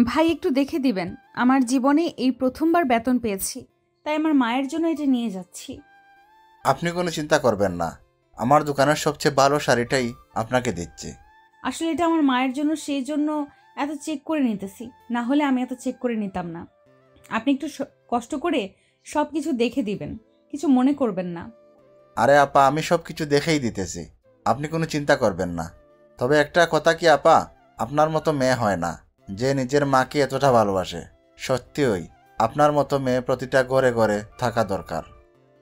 ভাই একটু দেখে দিবেন, আমার জীবনে এই প্রথমবার বেতন পেয়েছি, তাই আমার মায়ের জন্য এটা নিয়ে যাচ্ছি। আপনি কোনো চিন্তা করবেন না, আমার দোকানের সবচেয়ে ভালো শাড়িটাই আপনাকে দিচ্ছি। আসলে এটা আমার মায়ের জন্য, সেই জন্য এত চেক করে নিতেছি, না হলে আমি এত চেক করে নিতাম না। আপনি একটু কষ্ট করে সব কিছু দেখে দিবেন, কিছু মনে করবেন না। আরে আপা, আমি সব কিছু দেখেই দিতেছি, আপনি কোনো চিন্তা করবেন না। তবে একটা কথা কি আপা, আপনার মতো মেয়ে হয় না যে নিজের মাকে এতটা ভালোবাসে। সত্যিই আপনার মতো মেয়ে প্রতিটা ঘরে ঘরে থাকা দরকার।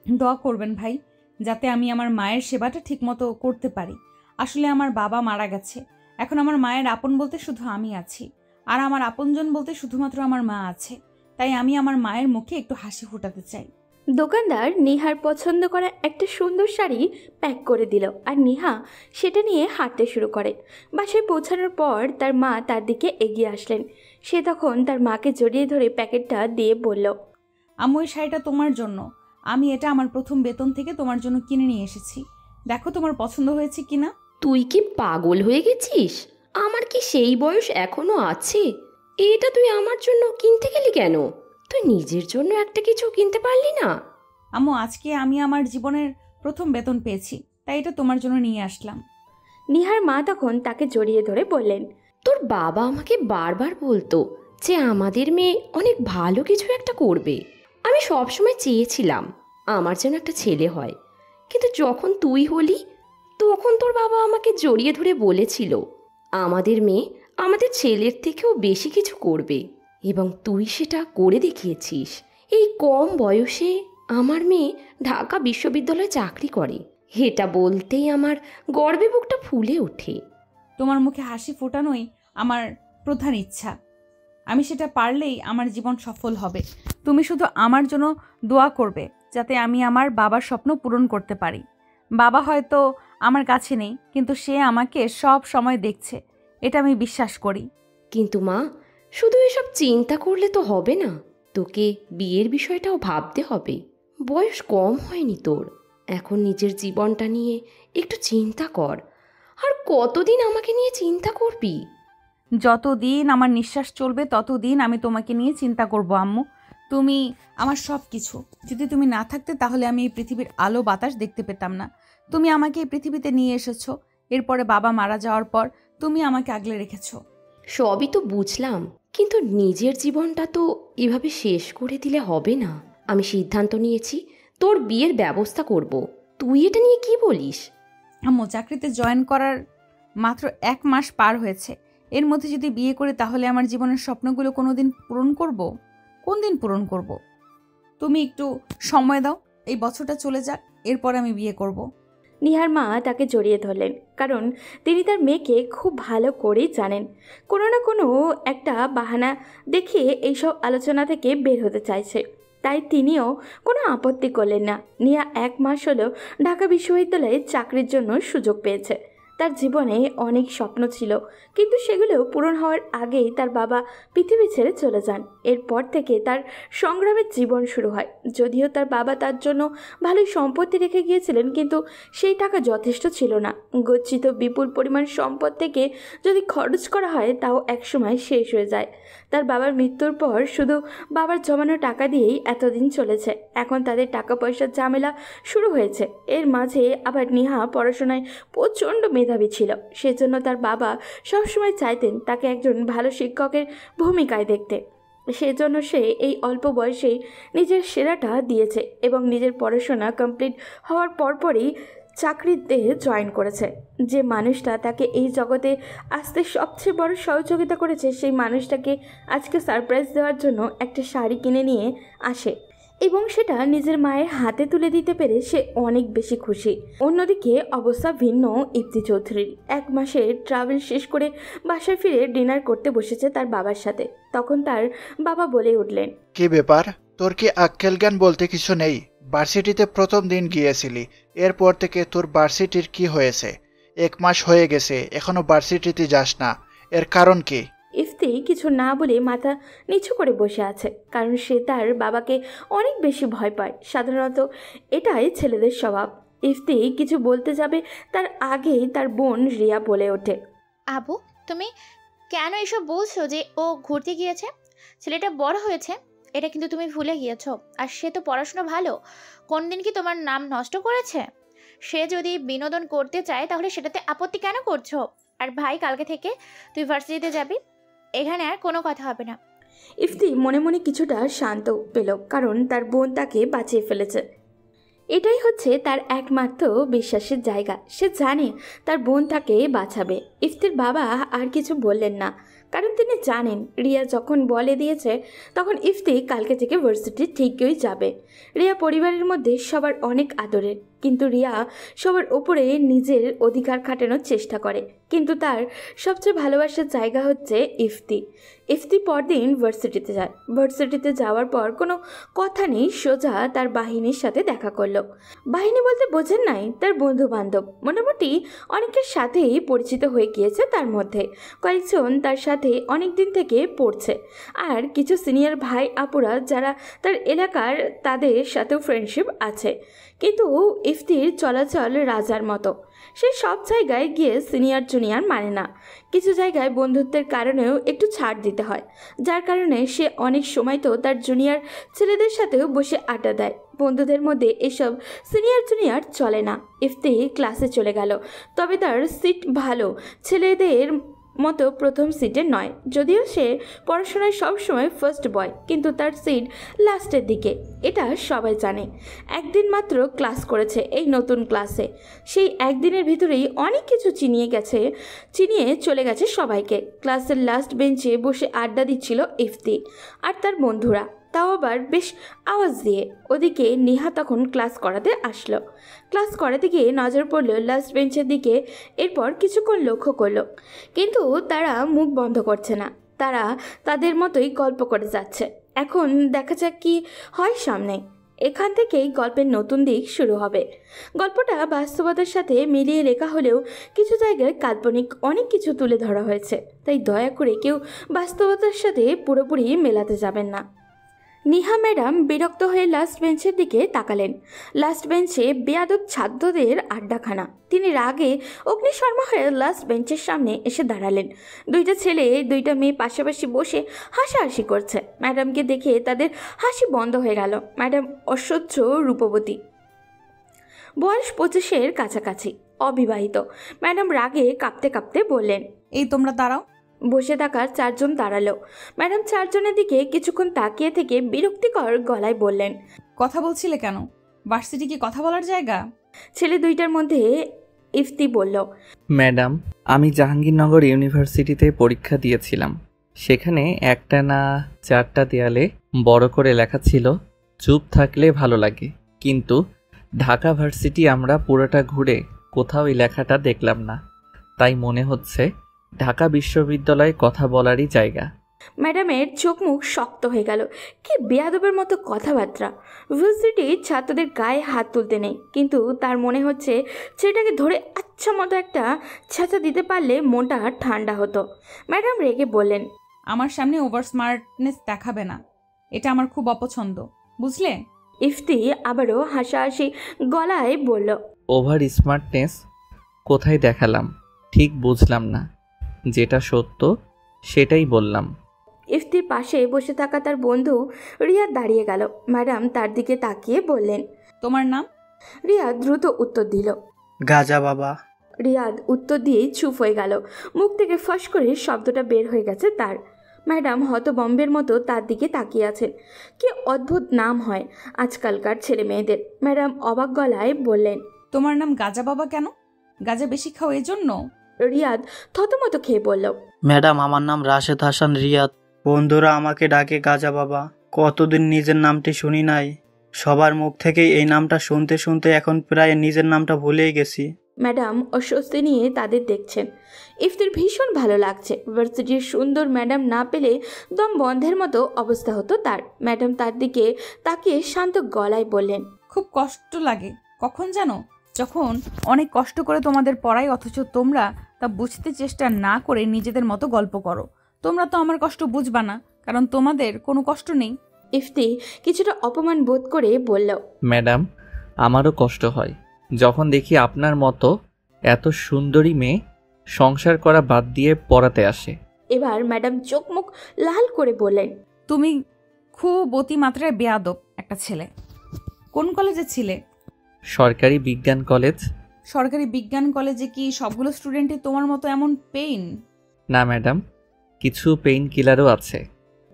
দোয়া করবেন ভাই, যাতে আমি আমার মায়ের সেবাটা ঠিকমতো করতে পারি। আসলে আমার বাবা মারা গেছে, এখন আমার মায়ের আপন বলতে শুধু আমি আছি, আর আমার আপনজন বলতে শুধুমাত্র আমার মা আছে। তাই আমি আমার মায়ের মুখে একটু হাসি ফোটাতে চাই। দোকানদার নিহার পছন্দ করা একটা সুন্দর শাড়ি প্যাক করে দিল, আর নিহা সেটা নিয়ে হাঁটতে শুরু করে। বাসায় পৌঁছানোর পর তার মা তার দিকে এগিয়ে আসলেন। সে তখন তার মাকে জড়িয়ে ধরে প্যাকেটটা দিয়ে বলল, আম্মু, এই শাড়িটা তোমার জন্য। আমি এটা আমার প্রথম বেতন থেকে তোমার জন্য কিনে নিয়ে এসেছি। দেখো তোমার পছন্দ হয়েছে কিনা। তুই কি পাগল হয়ে গেছিস? আমার কি সেই বয়স এখনো আছে? এটা তুই আমার জন্য কিনতে গেলি কেন? তুই নিজের জন্য একটা কিছু কিনতে পারলি না? আম্মু, আজকে আমি আমার জীবনের প্রথম বেতন পেয়েছি, তাই এটা তোমার জন্য নিয়ে আসলাম। নিহার মা তখন তাকে জড়িয়ে ধরে বললেন, তোর বাবা আমাকে বারবার বলতো যে আমাদের মেয়ে অনেক ভালো কিছু একটা করবে। আমি সবসময় চেয়েছিলাম আমার যেন একটা ছেলে হয়, কিন্তু যখন তুই হলি তখন তোর বাবা আমাকে জড়িয়ে ধরে বলেছিল আমাদের মেয়ে আমাদের ছেলের থেকেও বেশি কিছু করবে, এবং তুই সেটা করে দেখিয়েছিস। এই কম বয়সে আমার মেয়ে ঢাকা বিশ্ববিদ্যালয়ে চাকরি করে, এটা বলতেই আমার গর্বে বুকটা ফুলে ওঠে। তোমার মুখে হাসি ফোটানোই আমার প্রধান ইচ্ছা। আমি সেটা পারলেই আমার জীবন সফল হবে। তুমি শুধু আমার জন্য দোয়া করবে, যাতে আমি আমার বাবার স্বপ্ন পূরণ করতে পারি। বাবা হয়তো আমার কাছে নেই, কিন্তু সে আমাকে সব সময় দেখছে, এটা আমি বিশ্বাস করি। কিন্তু মা, শুধু এসব চিন্তা করলে তো হবে না, তোকে বিয়ের বিষয়টাও ভাবতে হবে। বয়স কম হয়নি তোর, এখন নিজের জীবনটা নিয়ে একটু চিন্তা কর। আর কতদিন আমাকে নিয়ে চিন্তা করবি? যতদিন আমার নিঃশ্বাস চলবে ততদিন আমি তোমাকে নিয়ে চিন্তা করব আম্মু। তুমি আমার সব কিছু। যদি তুমি না থাকতে তাহলে আমি এই পৃথিবীর আলো বাতাস দেখতে পেতাম না। তুমি আমাকে এই পৃথিবীতে নিয়ে এসেছো, এরপরে বাবা মারা যাওয়ার পর তুমি আমাকে আগলে রেখেছো। সবই তো বুঝলাম, কিন্তু নিজের জীবনটা তো এভাবে শেষ করে দিলে হবে না। আমি সিদ্ধান্ত নিয়েছি তোর বিয়ের ব্যবস্থা করব। তুই এটা নিয়ে কি বলিস? আম্মু, চাকরিতে জয়েন করার মাত্র 1 মাস পার হয়েছে। এর মধ্যে যদি বিয়ে করি তাহলে আমার জীবনের স্বপ্নগুলো কোন দিন পূরণ করব? তুমি একটু সময় দাও, এই বছরটা চলে যাক, এরপর আমি বিয়ে করব। নিহার মা তাকে জড়িয়ে ধরলেন, কারণ তিনি তার মেয়েকে খুব ভালো করেই জানেন। কোনো না কোনো একটা বাহানা দেখিয়ে এইসব আলোচনা থেকে বের হতে চাইছে, তাই তিনিও কোনো আপত্তি করলেন না। নিয়া 1 মাস হলেও ঢাকা বিশ্ববিদ্যালয়ে চাকরির জন্য সুযোগ পেয়েছে। তার জীবনে অনেক স্বপ্ন ছিল, কিন্তু সেগুলো পূরণ হওয়ার আগেই তার বাবা পৃথিবী ছেড়ে চলে যান। এরপর থেকে তার সংগ্রামের জীবন শুরু হয়। যদিও তার বাবা তার জন্য ভালোই সম্পত্তি রেখে গিয়েছিলেন, কিন্তু সেই টাকা যথেষ্ট ছিল না। গচ্ছিত বিপুল পরিমাণ সম্পদ থেকে যদি খরচ করা হয় তাও একসময় শেষ হয়ে যায়। তার বাবার মৃত্যুর পর শুধু বাবার জমানো টাকা দিয়েই এতদিন চলেছে। এখন তাদের টাকা পয়সার ঝামেলা শুরু হয়েছে। এর মাঝে আবার নিহা পড়াশোনায় প্রচণ্ড মেধাবী ছিল, সেজন্য তার বাবা সবসময় চাইতেন তাকে একজন ভালো শিক্ষকের ভূমিকায় দেখতে। সেজন্য সে এই অল্প বয়সেই নিজের সেরাটা দিয়েছে এবং নিজের পড়াশোনা কমপ্লিট হওয়ার পরপরই চাকরিতে জয়েন করেছে। যে মানুষটা তাকে এই জগতে আসতে সবচেয়ে বড় সহযোগিতা করেছে, সেই মানুষটাকে আজকে সারপ্রাইজ দেওয়ার জন্য একটা শাড়ি কিনে নিয়ে আসে এবং সেটা নিজের মায়ের হাতে তুলে দিতে পেরে সে অনেক বেশি খুশি। অন্যদিকে অবস্থা ভিন্ন ইপ্তি চৌধুরীর। 1 মাসের ট্রাভেল শেষ করে বাসায় ফিরে ডিনার করতে বসেছে তার বাবার সাথে। তখন তার বাবা বলে উঠলেন, কি ব্যাপার, তোর কি আক্কেল জ্ঞান বলতে কিছু নেই? ভার্সিটিতে প্রথম দিন গিয়েছিলি, এরপর থেকে তোর ভার্সিটির কি হয়েছে? 1 মাস হয়ে গেছে, এখনো ভার্সিটিতে যাস না, এর কারণ কি? ইফতি কিছু না বলে মাথা নিচু করে বসে আছে, কারণ সে তার বাবাকে অনেক বেশি ভয় পায়। সাধারণত এটাই ছেলেদের স্বভাব। ইফতি কিছু বলতে যাবে তার আগেই তার বোন রিয়া বলে ওঠে, আবু, তুমি কেন এসব বলছো যে ও ঘুরতে গিয়েছে? ছেলেটা বড় হয়েছে, এটা কিন্তু তুমি ভুলে গিয়েছো। আর সে তো পড়াশোনা ভালো, কোনদিন কি তোমার নাম নষ্ট করেছে? সে যদি বিনোদন করতে চায় তাহলে সেটাতে আপত্তি কেন করছো? আর ভাই, কালকে থেকে তুই ভার্সিটিতে যাবি, এখানে আর কোনো কথা হবে না। ইফতি মনে মনে কিছুটা শান্ত পেল, কারণ তার বোন তাকে বাঁচিয়ে ফেলেছে। এটাই হচ্ছে তার একমাত্র বিশ্বাসের জায়গা। সে জানে তার বোন তাকে বাঁচাবে। ইফতির বাবা আর কিছু বললেন না, কারণ তিনি জানেন রিয়া যখন বলে দিয়েছে তখন ইফতি কালকে থেকে ভার্সিটি ঠিকই যাবে। রিয়া পরিবারের মধ্যে সবার অনেক আদরের, কিন্তু রিয়া সবার উপরে নিজের অধিকার খাটানোর চেষ্টা করে। কিন্তু তার সবচেয়ে ভালোবাসার জায়গা হচ্ছে ইফতি। ইফতি পরদিন ভার্সিটিতে যায়। ভার্সিটিতে যাওয়ার পর কোনো কথা নেই, সোজা তার বাহিনীর সাথে দেখা করলো। বাহিনী বলতে বোঝেন নাই, তার বন্ধু বান্ধব। মোটামুটি অনেকের সাথেই পরিচিত হয়ে গিয়েছে তার মধ্যে। কয়েকজন তার সাথে অনেক দিন থেকে পড়ছে, আর কিছু সিনিয়র ভাই আপুরা যারা তার এলাকার, তাদের সাথেও ফ্রেন্ডশিপ আছে। কিন্তু ইফতির চলাচল রাজার মতো। সে সব জায়গায় গিয়ে সিনিয়র জুনিয়র মানে না। কিছু জায়গায় বন্ধুত্বের কারণেও একটু ছাড় দিতে হয়, যার কারণে সে অনেক সময় তো তার জুনিয়র ছেলেদের সাথেও বসে আড্ডা দেয়। বন্ধুদের মধ্যে এসব সিনিয়র জুনিয়র চলে না। ইফতি ক্লাসে চলে গেল, তবে তার সিট ভালো ছেলেদের মতো প্রথম সিটে নয়। যদিও সে পড়াশোনায় সবসময় ফার্স্ট বয়, কিন্তু তার সিট লাস্টের দিকে, এটা সবাই জানে। একদিন মাত্র ক্লাস করেছে এই নতুন ক্লাসে। সেই একদিনের ভিতরেই অনেক কিছু চিনিয়ে চলে গেছে সবাইকে। ক্লাসের লাস্ট বেঞ্চে বসে আড্ডা দিচ্ছিল ইফতি আর তার বন্ধুরা, তাও আবার বেশ আওয়াজ দিয়ে। ওদিকে নেহা তখন ক্লাস করাতে আসলো। ক্লাস করাতে গিয়ে নজর পড়লো লাস্ট বেঞ্চের দিকে। এরপর কিছুক্ষণ লক্ষ্য করলো, কিন্তু তারা মুখ বন্ধ করছে না। তারা তাদের মতোই গল্প করে যাচ্ছে। এখন দেখা যাক কি হয় সামনে। এখান থেকেই গল্পের নতুন দিক শুরু হবে। গল্পটা বাস্তবতার সাথে মিলিয়ে লেখা হলেও কিছু জায়গায় কাল্পনিক অনেক কিছু তুলে ধরা হয়েছে, তাই দয়া করে কেউ বাস্তবতার সাথে পুরোপুরি মেলাতে যাবেন না। নিহা ম্যাডাম বিরক্ত হয়ে লাস্ট বেঞ্চের দিকে তাকালেন। লাস্ট বেঞ্চে বেয়াদব ছাত্রদের আড্ডাখানা। তিনি রাগে অগ্নিশর্মা হয়ে লাস্ট বেঞ্চের সামনে এসে দাঁড়ালেন। দুইটা ছেলে দুইটা মেয়ে পাশাপাশি বসে হাসাহাসি করছে। ম্যাডামকে দেখে তাদের হাসি বন্ধ হয়ে গেল। ম্যাডাম অসহ্য রূপবতী, বয়স 25-এর কাছাকাছি, অবিবাহিত। ম্যাডাম রাগে কাঁপতে কাঁপতে বললেন, এই তোমরা দাঁড়াও। বসে থাকার চারজন দাঁড়ালো। ম্যাডাম চারজনের দিকে কিছুক্ষণ তাকিয়ে থেকে বিরক্তিকর গলায় বললেন, কথা বলছিলে কেন? ভার্সিটি কি কথা বলার জায়গা? ছেলে দুইটার মধ্যে ইফতি বলল, ম্যাডাম, আমি জাহাঙ্গীরনগর ইউনিভার্সিটিতে পরীক্ষা দিয়েছিলাম। সেখানে একটা না 4টা দেয়ালে বড় করে লেখা ছিল, চুপ থাকলে ভালো লাগে। কিন্তু ঢাকা ভার্সিটি আমরা পুরোটা ঘুরে কোথাও এই লেখাটা দেখলাম না। তাই মনে হচ্ছে ঢাকা বিশ্ববিদ্যালয়ে কথা বলারই জায়গা। ম্যাডামের চোখ মুখ শক্ত হয়ে গেল। কি বেয়াদবের মতো কথাবার্তা! ভার্সিটির ছাত্রদের গায়ে হাত তুলতে নেই, কিন্তু তার মনে হচ্ছে ছেলেটাকে ধরে আচ্ছা মতো একটা ছ্যাঁচা দিতে পারলে মনটা ঠান্ডা হতো। ম্যাডাম রেগে বললেন, আমার সামনে ওভার স্মার্টনেস দেখাবে না, এটা আমার খুব অপছন্দ, বুঝলে? ইফতি আবারও হাসাহাসি গলায় বলল, ওভার স্মার্টনেস কোথায় দেখালাম ঠিক বুঝলাম না। যেটা সত্য সেটাই বললাম। ইফতির পাশে বসে থাকা তার বন্ধু রিয়াদ দাঁড়িয়ে গেল। ম্যাডাম তার দিকে তাকিয়ে বললেন, তোমার নাম? রিয়াদ দ্রুত উত্তর দিল, গাজা বাবা। রিয়াদ উত্তর দিয়েই চুপ হয়ে গেল। মুখ থেকে ফস করে শব্দটা বের হয়ে গেছে তার। ম্যাডাম হতবম্বের মতো তার দিকে তাকিয়ে আছেন। কি অদ্ভুত নাম হয় আজকালকার ছেলে মেয়েদের। ম্যাডাম অবাক গলায় বললেন, তোমার নাম গাজা বাবা কেন? গাজা বেশি খাও এজন্য? রিয়াদ থতমত খেয়ে বলল, ম্যাডাম, আমার নাম রাশেদ হাসান রিয়াদ। বন্ধুরা আমাকে ডাকে গাজা বাবা। কতদিন নিজের নামটি শুনি নাই। সবার মুখ থেকেই এই নামটা শুনতে শুনতে এখন প্রায় নিজের নামটা ভুলেই গেছি। ম্যাডাম অস্বস্তি নিয়ে তাদের দেখছেন। ইফতির ভীষণ ভালো লাগছে। ভার্সিটির সুন্দর ম্যাডাম না পেলে দম বন্ধের মতো অবস্থা হতো তার। ম্যাডাম তার দিকে তাকিয়ে শান্ত গলায় বললেন, খুব কষ্ট লাগে কখন জানো? যখন অনেক কষ্ট করে তোমাদের পড়াই, অথচ তোমরা তা বুঝতে চেষ্টা না করে নিজেদের মতো গল্প করো। তোমরা তো আমার কষ্ট বুঝবা না, কারণ তোমাদের কোনো কষ্ট নেই। ইফতি কিছুটা অপমান বোধ করে বলল, ম্যাডাম, আমারও কষ্ট হয় যখন দেখি আপনার মতো এত সুন্দরী মেয়ে সংসার করা বাদ দিয়ে পড়াতে আসে। এবার ম্যাডাম চোখ মুখ লাল করে বললেন, তুমি খুব অতিমাত্রায় বেয়াদব একটা ছেলে। কোন কলেজে ছিলে? সরকারি বিজ্ঞান কলেজ। সরকারি বিজ্ঞান কলেজে কি সবগুলো স্টুডেন্টই তোমার মতো এমন পেইন? না ম্যাডাম, কিছু পেইন কিলারও আছে।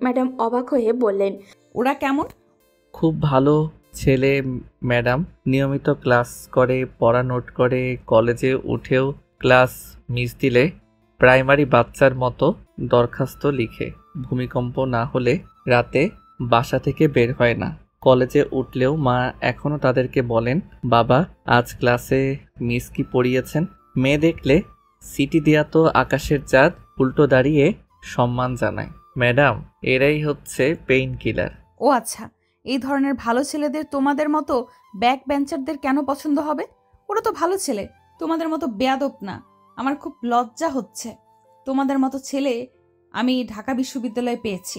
ম্যাডাম অবাক হয়ে বললেন, ওরা কেমন? খুব ভালো ছেলে ম্যাডাম, নিয়মিত ক্লাস করে, পড়া নোট করে, কলেজে উঠেও ক্লাস মিস দিলে প্রাইমারি বাচ্চার মতো দরখাস্ত লিখে। ভূমিকম্প না হলে রাতে বাসা থেকে বের হয় না। কলেজে উঠলেও মা এখনও তাদেরকে বলেন, বাবা আজ ক্লাসে মিস কি পড়িয়েছেন? মেয়ে দেখলে সিটি দেয়া তো আকাশের চাঁদ, উল্টো দাঁড়িয়ে সম্মান জানায়। ম্যাডাম, এরাই হচ্ছে পেইন কিলার। ও আচ্ছা, এই ধরনের ভালো ছেলেদের তোমাদের মতো ব্যাক বেঞ্চারদের কেন পছন্দ হবে? ওরা তো ভালো ছেলে, তোমাদের মতো বেয়াদব না। আমার খুব লজ্জা হচ্ছে, তোমাদের মতো ছেলে আমি ঢাকা বিশ্ববিদ্যালয়ে পেয়েছি।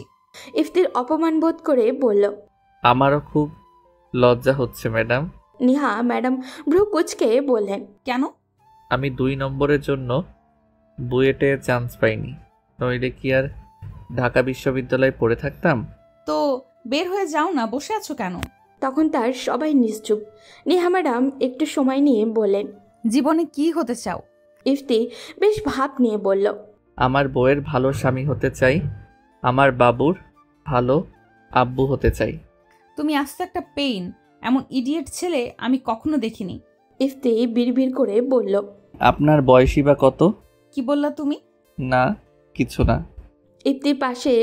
ইফতির অপমান বোধ করে বলল। আমারও খুব লজ্জা হচ্ছে ম্যাডাম। নিহা ম্যাডাম ভ্রু কুচকে বললেন, কেন? আমি 2 নম্বরের জন্য বুয়েটে চান্স পাইনি, নইলে কি আর ঢাকা বিশ্ববিদ্যালয়ে পড়ে থাকতাম? তো বের হয়ে যাও না, বসে আছো কেন? তখন তার সবাই নিশ্চুপ। নিহা ম্যাডাম একটু সময় নিয়ে বললেন, জীবনে কি হতে চাও? ইফতি বেশ ভাব নিয়ে বলল, আমার বউয়ের ভালো স্বামী হতে চাই, আমার বাবুর ভালো আব্বু হতে চাই। তুমি আস্তে একটা পেইন, এমন ইডিয়েট ছেলে আমি কখনো দেখিনি। ইফতি বিড়বিড় করে বলল, আপনার বয়সই বা কত? কি বললা তুমি? না কিছু না। ইফতির পাশে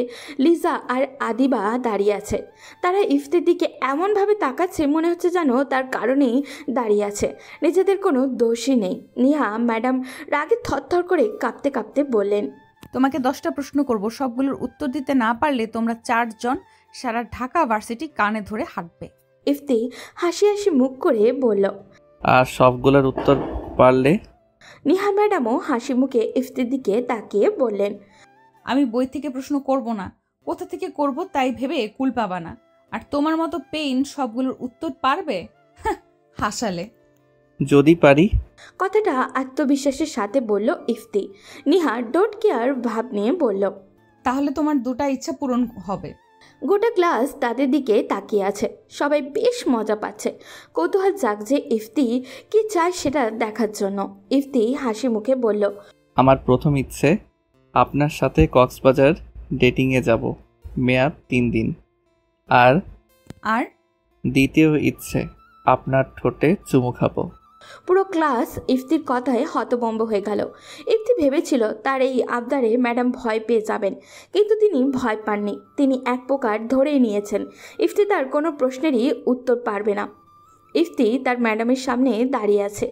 লিজা আর আদিবা দাঁড়িয়ে আছে। তারা ইফতির দিকে এমনভাবে তাকাচ্ছে মনে হচ্ছে যেন তার কারণেই দাঁড়িয়ে আছে, নিজেদের কোনো দোষই নেই। নিহা ম্যাডাম রাগে থরথর করে কাঁপতে কাঁপতে বললেন, তোমাকে 10টা প্রশ্ন করব, সবগুলোর উত্তর দিতে না পারলে তোমরা 4 জন সারা ঢাকা ভার্সিটি কানে ধরে হাঁটবে। ইফতি হাসি হাসি মুখ করে বলল। আর সবগুলোর উত্তর পারলে? নিহা ম্যাডামও হাসি মুখে ইফতির দিকে তাকিয়ে বললেন, আমি বই থেকে প্রশ্ন করব না, কোথা থেকে করব তাই ভেবে কুল পাবা না। আর তোমার মতো পেইন সবগুলোর উত্তর পারবে? হাসালে। যদি পারি। কথাটা আত্মবিশ্বাসের সাথে বলল ইফতি। নিহা ডোন্ট কেয়ার ভাব নিয়ে বলল, তাহলে তোমার 2টা ইচ্ছা পূরণ হবে। গোটা ক্লাস তাদের দিকে তাকিয়ে আছে, সবাই বেশ মজা পাচ্ছে। কৌতূহল জাগছে ইফতি কি চায় সেটা দেখার জন্য। ইফতি হাসি মুখে বলল, আমার প্রথম ইচ্ছে আপনার সাথে কক্সবাজার ডেটিংয়ে যাব, মেয়াদ 3 দিন। আর আর দ্বিতীয় ইচ্ছে আপনার ঠোঁটে চুমু খাবো। পুরো ক্লাস ইফতির কথায় হতভম্ব হয়ে গেল। ইফতি ভেবেছিল তার এই আবদারে ম্যাডাম ভয় পেয়ে যাবেন, কিন্তু তিনি ভয় পাননি। তিনি এক প্রকার ধরেই নিয়েছেন ইফতি তার কোনো প্রশ্নেরই উত্তর পারবে না। ইফতি তার ম্যাডামের সামনে দাঁড়িয়ে আছে।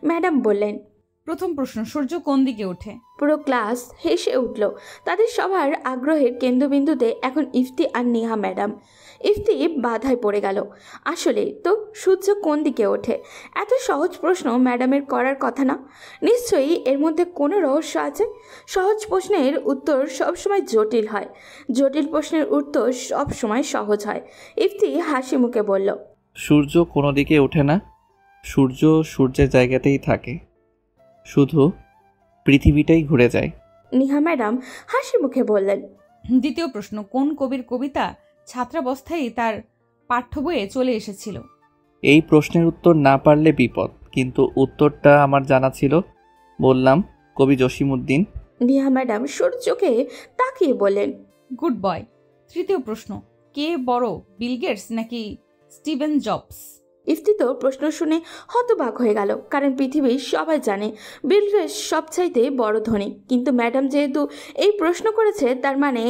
ম্যাডাম বললেন, প্রথম প্রশ্ন, সূর্য কোন দিকে ওঠে? পুরো ক্লাস হেসে উঠল। তাদের সবার আগ্রহের কেন্দ্রবিন্দুতে এখন ইফতি আর নিহা ম্যাডাম। ইফতি বাধায় পড়ে গেল। আসলে তো সূর্য কোন দিকে ওঠে? এত সহজ প্রশ্ন ম্যাডামের করার কথা না। নিশ্চয়ই এর মধ্যে কোনো রহস্য আছে। সহজ প্রশ্নের উত্তর সবসময় জটিল হয়, জটিল প্রশ্নের উত্তর সবসময় সহজ হয়। ইফতি হাসি মুখে বলল, সূর্য কোনো দিকে ওঠে না, সূর্য সূর্যের জায়গাতেই থাকে, শুধু পৃথিবীটাই ঘুরে যায়। নিহা ম্যাডাম হাসি মুখে বললেন। দ্বিতীয় প্রশ্ন, কোন কবির কবিতা ছাত্রাবস্থায় তার পাঠ্য বইয়ে চলে এসেছিল? এই প্রশ্নের উত্তর না পারলে বিপদ, কিন্তু উত্তরটা আমার জানা ছিল, বললাম কবি জসিমউদ্দিন। নিহা ম্যাডাম সরু চোখে তাকিয়ে বললেন, গুড বয়। তৃতীয় প্রশ্ন, কে বড়, বিল গেটস নাকি স্টিভেন জবস? ইফতি তো প্রশ্ন শুনে হতবাক হয়ে গেল, কারণ পৃথিবীর সবাই জানে বিল গেটস সবচাইতে বড় ধনী। কিন্তু ম্যাডাম যেহেতু এই প্রশ্ন করেছে, তার মানে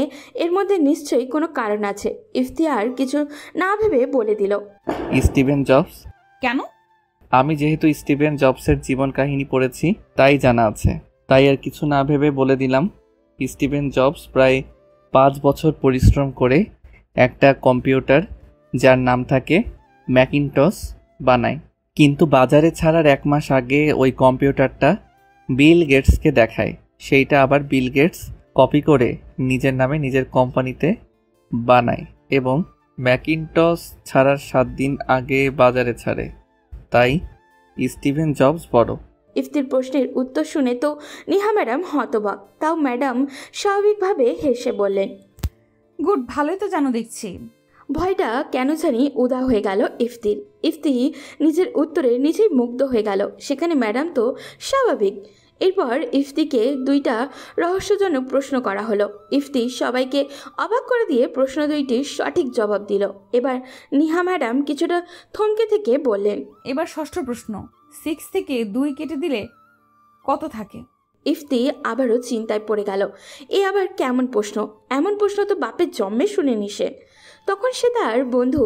এর মধ্যে নিশ্চয়ই কোনো কারণ আছে। ইফতি আর কিছু না ভেবে বলে দিল, স্টিভেন জবস। কেন? আমি যেহেতু স্টিভেন জবসের জীবন কাহিনী পড়েছি তাই জানা আছে, তাই আর কিছু না ভেবে বলে দিলাম। স্টিভেন জবস প্রায় 5 বছর পরিশ্রম করে একটা কম্পিউটার যার নাম থাকে ম্যাকিনটস বানায়, কিন্তু বাজারে ছাড়ার 1 মাস আগে ওই কম্পিউটারটা বিল গেটসকে দেখায়। সেইটা আবার বিল গেটস কপি করে নিজের নামে নিজের কোম্পানিতে বানায় এবং ম্যাকিনটস ছাড়ার 7 দিন আগে বাজারে ছাড়ে। তাই স্টিভেন জবস বড়। ইফতির প্রশ্নের উত্তর শুনে তো নিহা ম্যাডাম হতবাক। তাও ম্যাডাম স্বাভাবিকভাবে হেসে বললেন, গুড, ভালোই তো জানো দেখছি। ভয়টা কেন জানি উদা হয়ে গেল ইফতির। ইফতি নিজের উত্তরে নিজেই মুগ্ধ হয়ে গেল, সেখানে ম্যাডাম তো স্বাভাবিক। এরপর ইফতিকে 2টা রহস্যজনক প্রশ্ন করা হলো। ইফতি সবাইকে অবাক করে দিয়ে প্রশ্ন 2টির সঠিক জবাব দিল। এবার নিহা ম্যাডাম কিছুটা থমকে থেকে বললেন, এবার ষষ্ঠ প্রশ্ন, 6 থেকে 2 কেটে দিলে কত থাকে? ইফতি আবারও চিন্তায় পড়ে গেল। এ আবার কেমন প্রশ্ন? এমন প্রশ্ন তো বাপের জন্মে শুনেনি সে। তখন সে তার বন্ধু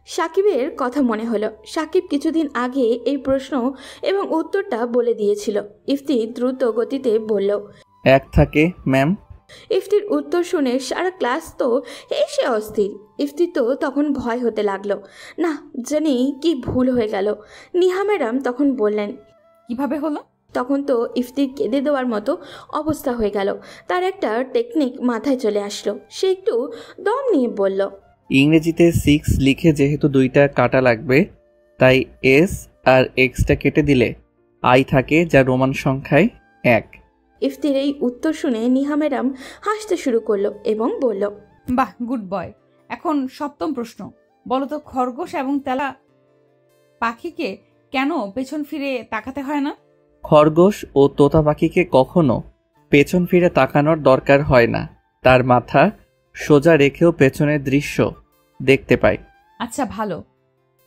সাকিবের কথা মনে হলো। সাকিব কিছুদিন আগে এই প্রশ্ন এবং উত্তরটা বলে দিয়েছিল। ইফতি দ্রুত গতিতে বলল, 1 থাকে ম্যাম। ইফতির উত্তর শুনে সারা ক্লাস তো এসে অস্থির। ইফতি তো তখন ভয় হতে লাগলো, না জানি কি ভুল হয়ে গেল। নিহা ম্যাডাম তখন বললেন, কিভাবে হলো? তখন তো ইফতির কেঁদে দেওয়ার মতো অবস্থা হয়ে গেল। তার একটা টেকনিক মাথায় চলে আসলো। সে একটু দম নিয়ে বলল, ইংরেজিতে 6 লিখে যেহেতু 2টা কাটা লাগবে, তাই এস আর এক্সটা কেটে দিলে আই থাকে, যা রোমান সংখ্যায় 1। ইফতির এই উত্তর শুনে নিহা ম্যাডাম হাসতে শুরু করলো এবং বলল, বাহ, গুড বয়। এখন 7ম প্রশ্ন, বলো তো খরগোশ এবং তেলা পাখিকে কেন পেছন ফিরে তাকাতে হয় না? খরগোশ ও তোতা পাখিকে কখনো পেছন ফিরে তাকানোর দরকার হয় না, তার মাথা সোজা রেখেও পেছনের দৃশ্য দেখতে পায়। আচ্ছা ভালো,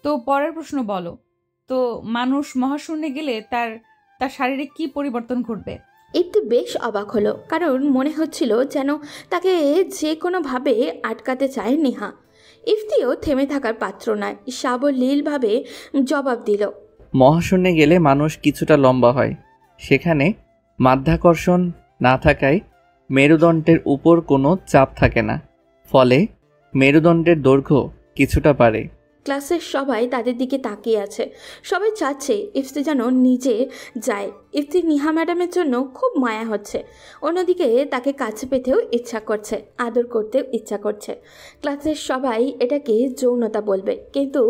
তো পরের প্রশ্ন বলো তো, মানুষ মহাশূন্যে গেলে তার তার শারীরিক কি পরিবর্তন ঘটবে? ইফতি বেশ অবাক হলো, কারণ মনে হচ্ছিল যেন তাকে যে কোনোভাবে আটকাতে চায় নেহা। ইফতিও থেমে থাকার পাত্র নয়, সাবলীলভাবে জবাব দিল, মহাশূন্যে গেলে মানুষ কিছুটা লম্বা হয়, সেখানে মাধ্যাকর্ষণ না থাকায় মেরুদণ্ডের উপর কোনো চাপ থাকে না, ফলে মেরুদণ্ডের দৈর্ঘ্য কিছুটা বাড়ে। ক্লাসের সবাই তাদের দিকে তাকিয়ে আছে। সবাই চাচ্ছে ইফতি যেন নিজে যায়। ইফতি নিহা ম্যাডামের জন্য খুব মায়া হচ্ছে, অন্যদিকে তাকে কাছে পেতেও ইচ্ছা করছে, আদর করতেও ইচ্ছা করছে। ক্লাসের সবাই এটাকে যৌনতা বলবে, কিন্তু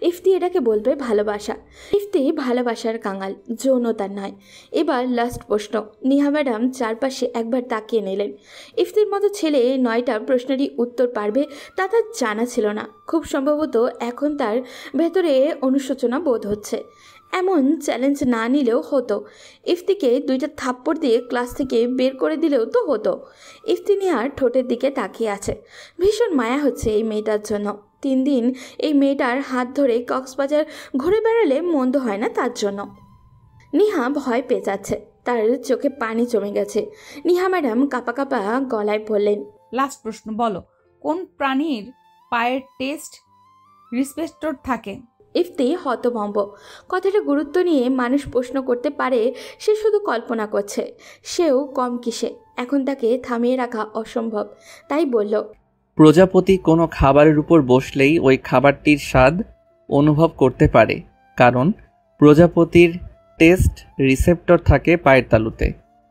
ইফতি এটাকে বলবে ভালোবাসা। ইফতি ভালোবাসার কাঙাল, যৌনতার নয়। এবার লাস্ট প্রশ্ন। নিহা ম্যাডাম চারপাশে একবার তাকিয়ে নিলেন। ইফতির মতো ছেলে 9টা প্রশ্নেরই উত্তর পারবে তা তার জানা ছিল না। খুব সম্ভবত এখন তার ভেতরে অনুশোচনা বোধ হচ্ছে। এমন চ্যালেঞ্জ না নিলেও হতো। ইফতিকে 2টা থাপ্পড় দিয়ে ক্লাস থেকে বের করে দিলেও তো হতো। ইফতি নিহার ঠোঁটের দিকে তাকিয়ে আছে। ভীষণ মায়া হচ্ছে এই মেয়েটার জন্য। 3 দিন এই মেয়েটার হাত ধরে কক্সবাজার ঘুরে বেড়ালে মন্দ হয় না তার জন্য। নিহা ভয় পেয়ে যাচ্ছে, তার চোখে পানি জমে গেছে। নিহা ম্যাডাম কাঁপা কাঁপা গলায় বললেন, লাস্ট প্রশ্ন, বলো কোন প্রাণীর পায়ের টেস্ট রিসেপ্টর থাকে? ইফতি হতভম্ব। কথাটা গুরুত্ব নিয়ে মানুষ প্রশ্ন করতে পারে সে শুধু কল্পনা করছে, সেও কম কিসে। এখন তাকে থামিয়ে রাখা অসম্ভব, তাই বলল, প্রজাপতি কোনো খাবারের উপর বসলেই ওই খাবারটির স্বাদ অনুভব করতে পারে, কারণ প্রজাপতির টেস্ট রিসেপ্টর থাকে পায়ের তালুতে।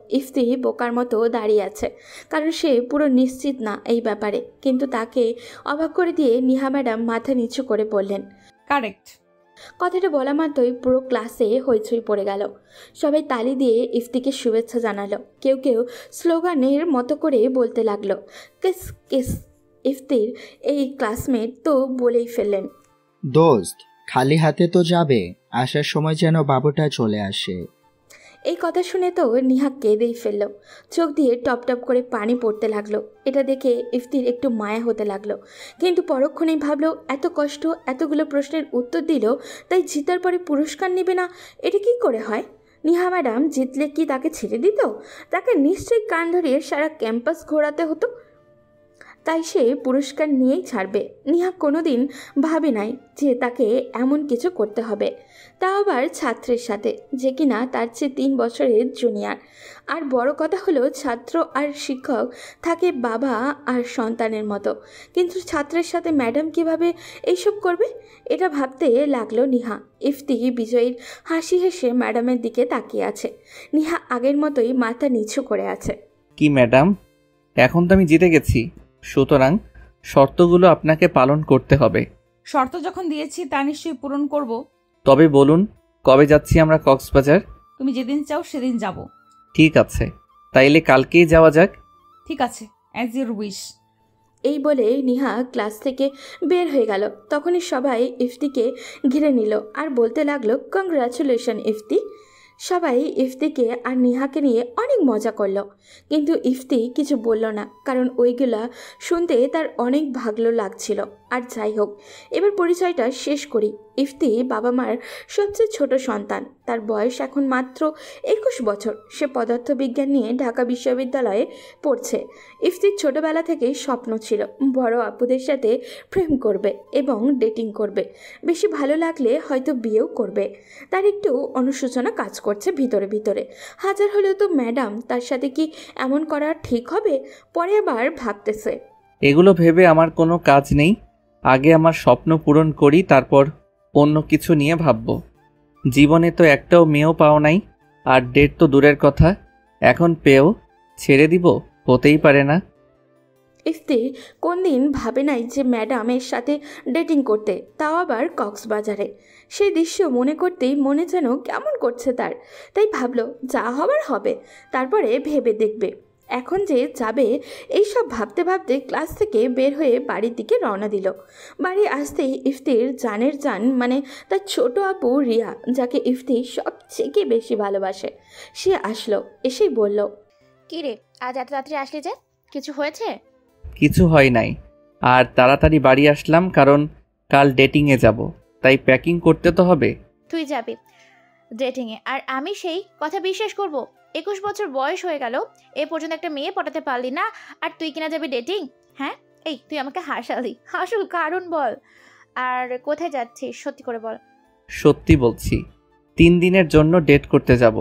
ইফতি বোকার মতো দাঁড়িয়ে আছে, কারণ সে পুরো নিশ্চিত না এই ব্যাপারে। কিন্তু তাকে অবাক করে দিয়ে নিহা ম্যাডাম মাথা নিচু করে বললেন, কারেক্ট। কথাটা বলা মাত্রই পুরো ক্লাসে হইচই পড়ে গেল। সবাই তালি দিয়ে ইফতিকে শুভেচ্ছা জানালো। কেউ কেউ স্লোগানের মতো করে বলতে লাগলো, কিস কিস। ইফতির এই ক্লাসমেট তো বলেই ফেললেন, দোস্ত খালি হাতে তো যাবে, আসার সময় যেন বাবুটা চলে আসে। এই কথা শুনে তো নিহা কেঁদেই ফেলল। চোখ দিয়ে টপ টপ করে পানি পড়তে লাগলো। এটা দেখে ইফতির একটু মায়া হতে লাগলো, কিন্তু পরক্ষণেই ভাবলো এত কষ্ট, এতগুলো প্রশ্নের উত্তর দিল, তাই জিতার পরে পুরস্কার নেবে না, এটা কি করে হয়? নিহা ম্যাডাম জিতলে কি তাকে ছেড়ে দিত? তাকে নিশ্চয়ই কান ধরিয়ে সারা ক্যাম্পাস ঘোরাতে হতো। তাই সে পুরস্কার নিয়েই ছাড়বে। নিহা কোনোদিন ভাবে নাই যে তাকে এমন কিছু করতে হবে, তা আবার ছাত্রের সাথে, যে কিনা তার চেয়ে 3 বছরের জুনিয়র। আর বড় কথা হলো ছাত্র আর শিক্ষক থাকে বাবা আর সন্তানের মতো, কিন্তু ছাত্রের সাথে ম্যাডাম কিভাবে এইসব করবে, এটা ভাবতে লাগলো নিহা। ইফতি বিজয়ীর হাসি হেসে ম্যাডামের দিকে তাকিয়ে আছে। নিহা আগের মতোই মাথা নিচু করে আছে। কি ম্যাডাম, এখন তো আমি জিতে গেছি, সুতরাং শর্তগুলো আপনাকে পালন করতে হবে। শর্ত যখন দিয়েছি তা নিশ্চয়ই পূরণ করব। তবে বলুন কবে যাচ্ছি আমরা কক্সবাজার? তুমি যেদিন চাও সেদিন যাব। ঠিক আছে, তাইলে কালকেই যাওয়া যাক। ঠিক আছে, অ্যাজ ইউর উইশ। এই বলে নিহা ক্লাস থেকে বের হয়ে গেল। তখনই সবাই ইফতিকে ঘিরে নিল আর বলতে লাগলো, কংগ্রাচুলেশন ইফতি। সবাই ইফতিকে আর নিহাকে নিয়ে অনেক মজা করলো, কিন্তু ইফতি কিছু বলল না, কারণ ওইগুলা শুনতে তার অনেক ভালো লাগছিল। আর যাই হোক, এবার পরিচয়টা শেষ করি। ইফতি বাবা মার সবচেয়ে ছোট সন্তান। তার বয়স এখন মাত্র 21 বছর। সে পদার্থবিজ্ঞান নিয়ে ঢাকা বিশ্ববিদ্যালয়ে পড়ছে। ইফতির ছোটবেলা থেকেই স্বপ্ন ছিল বড় আপুদের সাথে প্রেম করবে এবং ডেটিং করবে, বেশি ভালো লাগলে হয়তো বিয়েও করবে। তার একটু অনুশোচনা কাজ করছে ভিতরে ভিতরে। হাজার হলেও তো ম্যাডাম, তার সাথে কি এমন করা ঠিক হবে? পরে আবার ভাবতেছে, এগুলো ভেবে আমার কোনো কাজ নেই। আগে আমার স্বপ্ন পূরণ করি, তারপর অন্য কিছু নিয়ে ভাববো। জীবনে তো একটাও মেয়েও পাও নাই, আর ডেট তো দূরের কথা, এখন পেয়েও ছেড়ে দিব? হতেই পারে না। ইফতি কোন দিন ভাবে নাই যে ম্যাডামের সাথে ডেটিং করতে, তাও আবার কক্সবাজারে। সেই দৃশ্য মনে করতেই মনে যেন কেমন করছে তার। তাই ভাবলো যা হবার হবে, তারপরে ভেবে দেখবে। এখন যে যাবে এইসব ভাবতে ভাবতে ক্লাস থেকে বের হয়ে বাড়ির দিকে রওনা দিল। বাড়ি আসতেই ইফতির জানের জান মানে তার ছোট আপু রিয়া, যাকে ইফতি সবথেকে বেশি ভালোবাসে, সে আসলো। এসেই বলল, কি রে, আজ এত রাত্রে আসলি যে? কিছু হয়েছে? কিছু হয় নাই, আর তাড়াতাড়ি বাড়ি আসলাম কারণ কাল ডেটিংয়ে যাব, তাই প্যাকিং করতে তো হবে। তুই যাবি ডেটিংয়ে, আর আমি সেই কথা বিশ্বাস করব? 21 বছর বয়স হয়ে গেল, এ পর্যন্ত একটা মেয়ে পটাতে পারলি না, আর তুই কিনা যাবি ডেটিং? হ্যাঁ, এই তুই আমাকে হাসালি, আসল কারণ বল। আর কোথায় যাচ্ছিস সত্যি করে বল। সত্যি বলছি, 3 দিনের জন্য ডেট করতে যাব।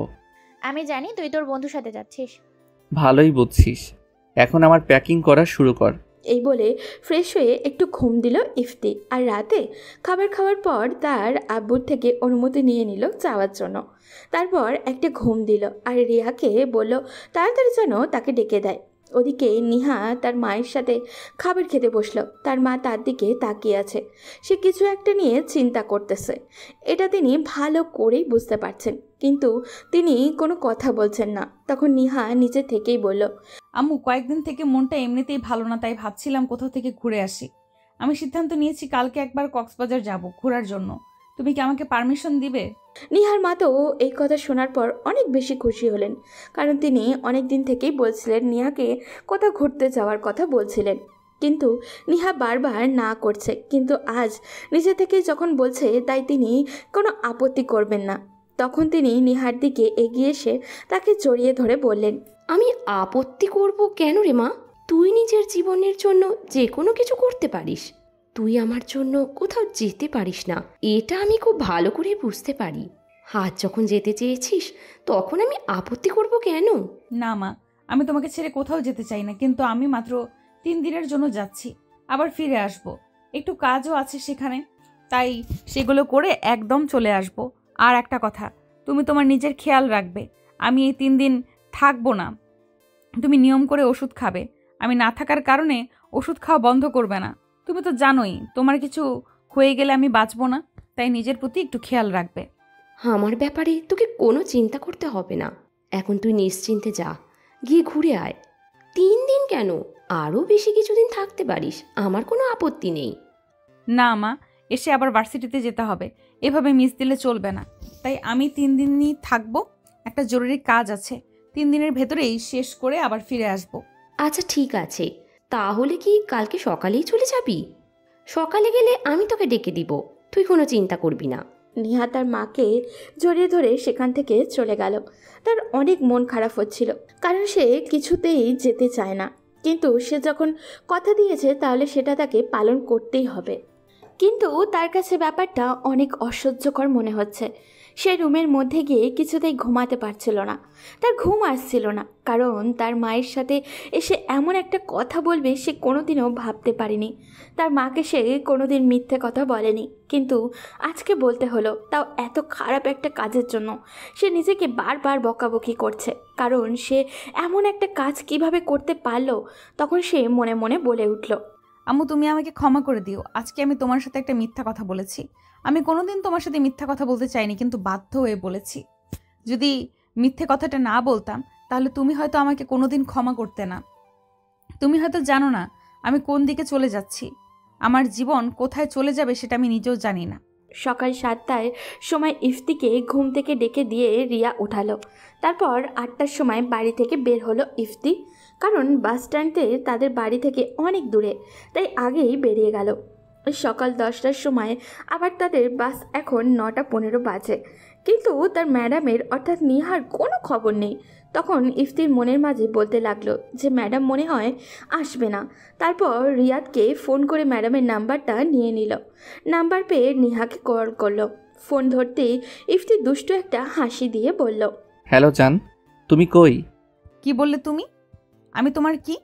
আমি জানি তুই তোর বন্ধুর সাথে যাচ্ছিস। ভালোই বুঝছিস, এখন আমার প্যাকিং করা শুরু কর। এই বলে ফ্রেশ হয়ে একটু ঘুম দিল ইফতি। আর রাতে খাবার খাওয়ার পর তার আব্বুর থেকে অনুমতি নিয়ে নিল যাওয়ার জন্য। তারপর একটা ঘুম দিল আর রিয়াকে বলল তাড়াতাড়ি যেন তাকে ডেকে দেয়। ওদিকে নিহা তার মায়ের সাথে খাবার খেতে বসলো। তার মা তার দিকে তাকিয়ে আছে, সে কিছু একটা নিয়ে চিন্তা করতেছে। এটা তিনি ভালো করেই বুঝতে পারছেন, কিন্তু তিনি কোনো কথা বলছেন না। তখন নিহা নিজে থেকেই বলল, আম্মু, কয়েকদিন থেকে মনটা এমনিতেই ভালো না, তাই ভাবছিলাম কোথাও থেকে ঘুরে আসি। আমি সিদ্ধান্ত নিয়েছি কালকে একবার কক্সবাজার যাব ঘোরার জন্য। তুমি কি আমাকে পারমিশন দিবে? নিহার মা তো এই কথা শোনার পর অনেক বেশি খুশি হলেন, কারণ তিনি অনেক দিন থেকেই বলছিলেন নিহাকে কোথাও ঘুরতে যাওয়ার কথা বলছিলেন, কিন্তু নিহা বারবার না করছে। কিন্তু আজ নিজে থেকেই যখন বলছে, তাই তিনি কোনো আপত্তি করবেন না। তখন তিনি নিহার দিকে এগিয়ে এসে তাকে জড়িয়ে ধরে বললেন, আমি আপত্তি করব কেন রে মা? তুই নিজের জীবনের জন্য যে কোনো কিছু করতে পারিস, তুই আমার জন্য কোথাও যেতে পারিস না, এটা আমি খুব ভালো করে বুঝতে পারি। আজ যখন যেতে চেয়েছিস, তখন আমি আপত্তি করব কেন? না মা, আমি তোমাকে ছেড়ে কোথাও যেতে চাই না, কিন্তু আমি মাত্র 3 দিনের জন্য যাচ্ছি, আবার ফিরে আসব। একটু কাজও আছে সেখানে, তাই সেগুলো করে একদম চলে আসব। আর একটা কথা, তুমি তোমার নিজের খেয়াল রাখবে। আমি এই 3 দিন থাকবো না। তুমি নিয়ম করে ওষুধ খাবে। আমি না থাকার কারণে ওষুধ খাওয়া বন্ধ করবে না। তুমি তো জানোই তোমার কিছু হয়ে গেলে আমি বাঁচবো না, তাই নিজের প্রতি একটু খেয়াল রাখবে। আমার ব্যাপারে তোকে কোনো চিন্তা করতে হবে না। এখন তুই নিশ্চিন্তে যা, গিয়ে ঘুরে আয়। 3 দিন কেন, আরও বেশি কিছুদিন থাকতে পারিস, আমার কোনো আপত্তি নেই। না মা, এসে আবার ভার্সিটিতে যেতে হবে, এভাবে মিস দিলে চলবে না। তাই আমি 3 দিনই থাকবো। একটা জরুরি কাজ আছে, 3 দিনের ভেতরেই শেষ করে আবার ফিরে আসব। আচ্ছা ঠিক আছে, তাহলে কি কালকে সকালেই চলে যাবি? সকালে গেলে আমি তোকে ডেকে দিব, তুই কোনো চিন্তা করবি না। নিহা তার মাকে জড়িয়ে ধরে সেখান থেকে চলে গেল। তার অনেক মন খারাপ হচ্ছিল, কারণ সে কিছুতেই যেতে চায় না, কিন্তু সে যখন কথা দিয়েছে তাহলে সেটা তাকে পালন করতেই হবে। কিন্তু তার কাছে ব্যাপারটা অনেক অসহ্যকর মনে হচ্ছে। সে রুমের মধ্যে গিয়ে কিছুতেই ঘুমাতে পারছিল না। তার ঘুম আসছিল না, কারণ তার মায়ের সাথে এসে এমন একটা কথা বলবে সে কোনোদিনও ভাবতে পারেনি। তার মাকে সে কোনোদিন মিথ্যে কথা বলেনি, কিন্তু আজকে বলতে হলো, তাও এত খারাপ একটা কাজের জন্য। সে নিজেকে বারবার বকাবকি করছে, কারণ সে এমন একটা কাজ কিভাবে করতে পারলো। তখন সে মনে মনে বলে উঠল, আম্মু তুমি আমাকে ক্ষমা করে দিও, আজকে আমি তোমার সাথে একটা মিথ্যা কথা বলেছি। আমি কোনোদিন তোমার সাথে মিথ্যা কথা বলতে চাইনি, কিন্তু বাধ্য হয়ে বলেছি। যদি মিথ্যে কথাটা না বলতাম তাহলে তুমি হয়তো আমাকে কোনোদিন ক্ষমা করতে না। তুমি হয়তো জানো না আমি কোন দিকে চলে যাচ্ছি। আমার জীবন কোথায় চলে যাবে সেটা আমি নিজেও জানি না। সকাল 7টায় সময় ইফতিকে ঘুম থেকে ডেকে দিয়ে রিয়া উঠালো। তারপর 8টার সময় বাড়ি থেকে বের হলো ইফতি, কারণ বাস স্ট্যান্ডে তাদের বাড়ি থেকে অনেক দূরে, তাই আগেই বেরিয়ে গেল। সকাল 10টার সময় আবার তাদের বাস, এখন 9টা 15 বাজে, কিন্তু তার ম্যাডামের অর্থাৎ নিহার কোনো খবর নেই। তখন ইফতির মনের মাঝে বলতে লাগলো যে ম্যাডাম মনে হয় আসবে না। তারপর রিয়াদকে ফোন করে ম্যাডামের নাম্বারটা নিয়ে নিল। নাম্বার পেয়ে নিহাকে কল করলো। ফোন ধরতেই ইফতি দুষ্টু একটা হাসি দিয়ে বলল, হ্যালো জান, তুমি কই? কি বললে তুমি? আমি তোমার কি?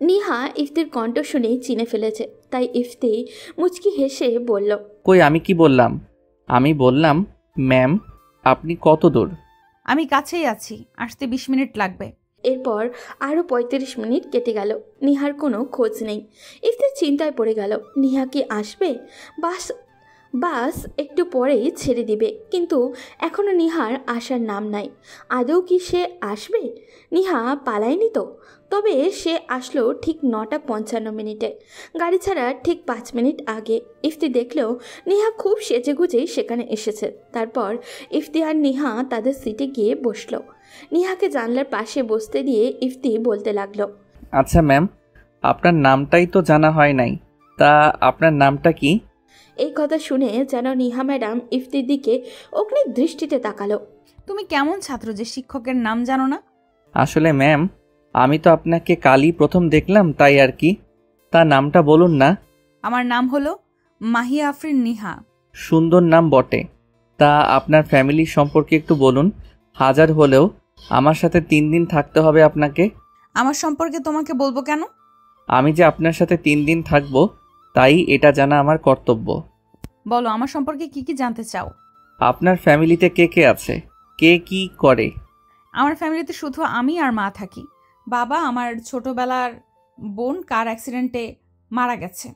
নিহা ইফতির কণ্ঠ শুনেই চিনে ফেলেছে, তাই ইফতি মুচকি হেসে বলল, কই আমি কি বললাম? আমি বললাম ম্যাম আপনি কত দূর? আমি কাছেই আছি, আসতে 20 মিনিট লাগবে। এরপর আরও 35 মিনিট কেটে গেল, নিহার কোনো খোঁজ নেই। ইফতি চিন্তায় পড়ে গেল, নিহা কি আসবে? বাস একটু পরেই ছেড়ে দিবে, কিন্তু এখনও নিহার আসার নাম নাই। আদৌ কি সে আসবে? নিহা পালায়নি তো? তবে সে আসলো ঠিক 9টা 55 গাড়ি ছাড়ার ঠিক 5 মিনিট আগে। ইফতি দেখলেও নিহা খুব সেজেগুজেই সেখানে এসেছে। তারপর ইফতি আর নিহা তাদের সিটে গিয়ে বসলো। নিহাকে জানলার পাশে বসতে দিয়ে ইফতি বলতে লাগলো, আচ্ছা ম্যাম, আপনার নামটাই তো জানা হয় নাই, তা আপনার নামটা কি? এই কথা শুনে যেন নিহা ম্যাডাম ইফতির দিকে অগ্নি দৃষ্টিতে তাকালো। তুমি কেমন ছাত্র যে শিক্ষকের নাম জানো না? আসলে ম্যাম আমি তো আপনাকে কালই প্রথম দেখলাম, তাই আর কি। তা নামটা বলুন না। আমার নাম হলো মাহিয়া আফরিন নিহা। সুন্দর নাম বটে। তা আপনার ফ্যামিলির সম্পর্কে একটু বলুন। হাজার হলেও আমার সাথে 3 দিন থাকতে হবে আপনাকে। আমার সম্পর্কে তোমাকে বলবো কেন? আমি যে আপনার সাথে 3 দিন থাকবো, তাই এটা জানা আমার কর্তব্য। বলো, আমার সম্পর্কে কি কি জানতে চাও? আপনার ফ্যামিলিতে কে কে আছে? কে কি করে? আমার ফ্যামিলিতে শুধু আমি আর মা থাকি। বাবা আমার ছোটবেলার বোন কার অ্যাক্সিডেন্টে মারা গেছে।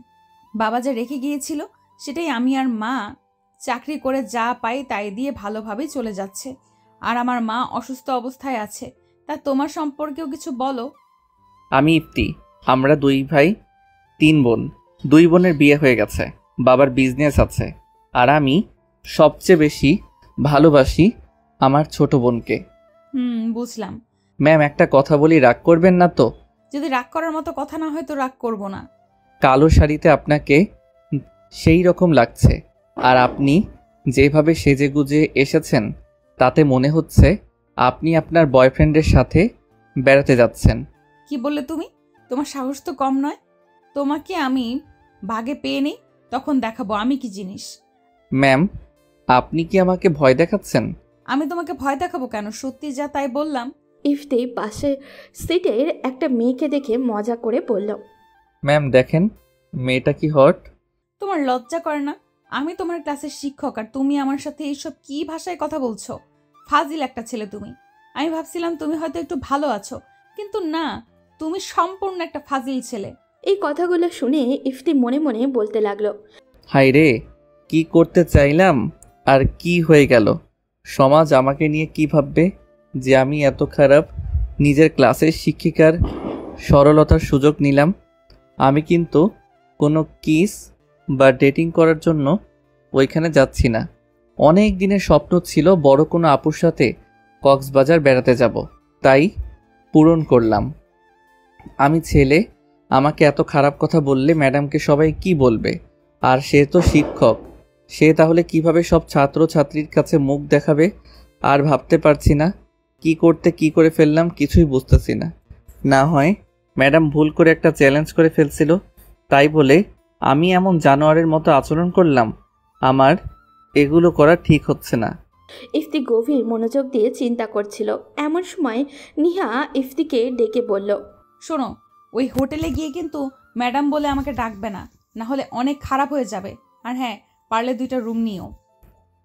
বাবা যা রেখে গিয়েছিল সেটাই আমি আর মা চাকরি করে যা পাই তাই দিয়ে ভালোভাবেই চলে যাচ্ছে। আর আমার মা অসুস্থ অবস্থায় আছে। তা তোমার সম্পর্কেও কিছু বলো। আমি ইফতি। আমরা 2 ভাই 3 বোন। 2 বোনের বিয়ে হয়ে গেছে, বাবার বিজনেস আছে। আর আমি সবচেয়ে বেশি ভালোবাসি আমার ছোট বোনকে। বুঝলাম। ম্যাম একটা কথা বলি, রাগ করবেন না তো? যদি রাগ করার মতো কথা না হয় তো রাগ করব না। কালো শাড়িতে আপনাকে সেই রকম লাগছে, আর আপনি যেভাবে সেজেগুজে এসেছেন তাতে মনে হচ্ছে আপনি আপনার বয়ফ্রেন্ডের সাথে বেড়াতে যাচ্ছেন। কি বললে তুমি? তোমার সাহস তো কম নয়। তোমাকে আমি ভাগে পেয়ে নেই, তখন দেখাবো আমি কি জিনিস। ম্যাম আপনি কি আমাকে ভয় দেখাচ্ছেন? আমি তোমাকে ভয় দেখাবো কেন? সত্যি যা তাই বললাম। ইফতি পাশে সিটের একটা মেয়েকে দেখে মজা করে বলল, ম্যাম দেখেন মেয়েটা কি হট। তোমার লজ্জা করে না? আমি তোমার ক্লাসের শিক্ষক আর তুমি আমার সাথে এইসব কি ভাষায় কথা বলছো? ফাজিল একটা ছেলে তুমি। আমি ভাবছিলাম তুমি হয়তো একটু ভালো আছো, কিন্তু না, তুমি সম্পূর্ণ একটা ফাজিল ছেলে। এই কথাগুলো শুনে ইফতি মনে মনে বলতে লাগলো, হাই রে, কি করতে চাইলাম আর কি হয়ে গেল। সমাজ আমাকে নিয়ে কি ভাববে যে আমি এত খারাপ। নিজের ক্লাসের শিক্ষিকার সরলতার সুযোগ নিলাম। আমি কিন্তু কোনো কিস বা ডেটিং করার জন্য ওইখানে যাচ্ছি না। অনেক দিনের স্বপ্ন ছিল বড় কোনো আপুর সাথে কক্সবাজার বেড়াতে যাব, তাই পূরণ করলাম। আমি ছেলে, আমাকে এত খারাপ কথা বললে ম্যাডামকে সবাই কি বলবে? আর সে তো শিক্ষক, সে তাহলে কিভাবে সব ছাত্র ছাত্রীর কাছে মুখ দেখাবে? আর ভাবতে পারছি না কি করতে কি করে ফেললাম, কিছুই বুঝতেছি না। না হয় ম্যাডাম ভুল করে একটা চ্যালেঞ্জ করে ফেলছিল, তাই বলে আমি এমন জানোয়ারের মতো আচরণ করলাম। আমার এগুলো করা ঠিক হচ্ছে না। ইফতি গভীর মনোযোগ দিয়ে চিন্তা করছিল। এমন সময় নিহা ইফতিকে ডেকে বলল, শোনো, ওই হোটেলে গিয়ে কিন্তু ম্যাডাম বলে আমাকে ডাকবে না, না হলে অনেক খারাপ হয়ে যাবে। আর হ্যাঁ, পারলে 2টা রুম নিও।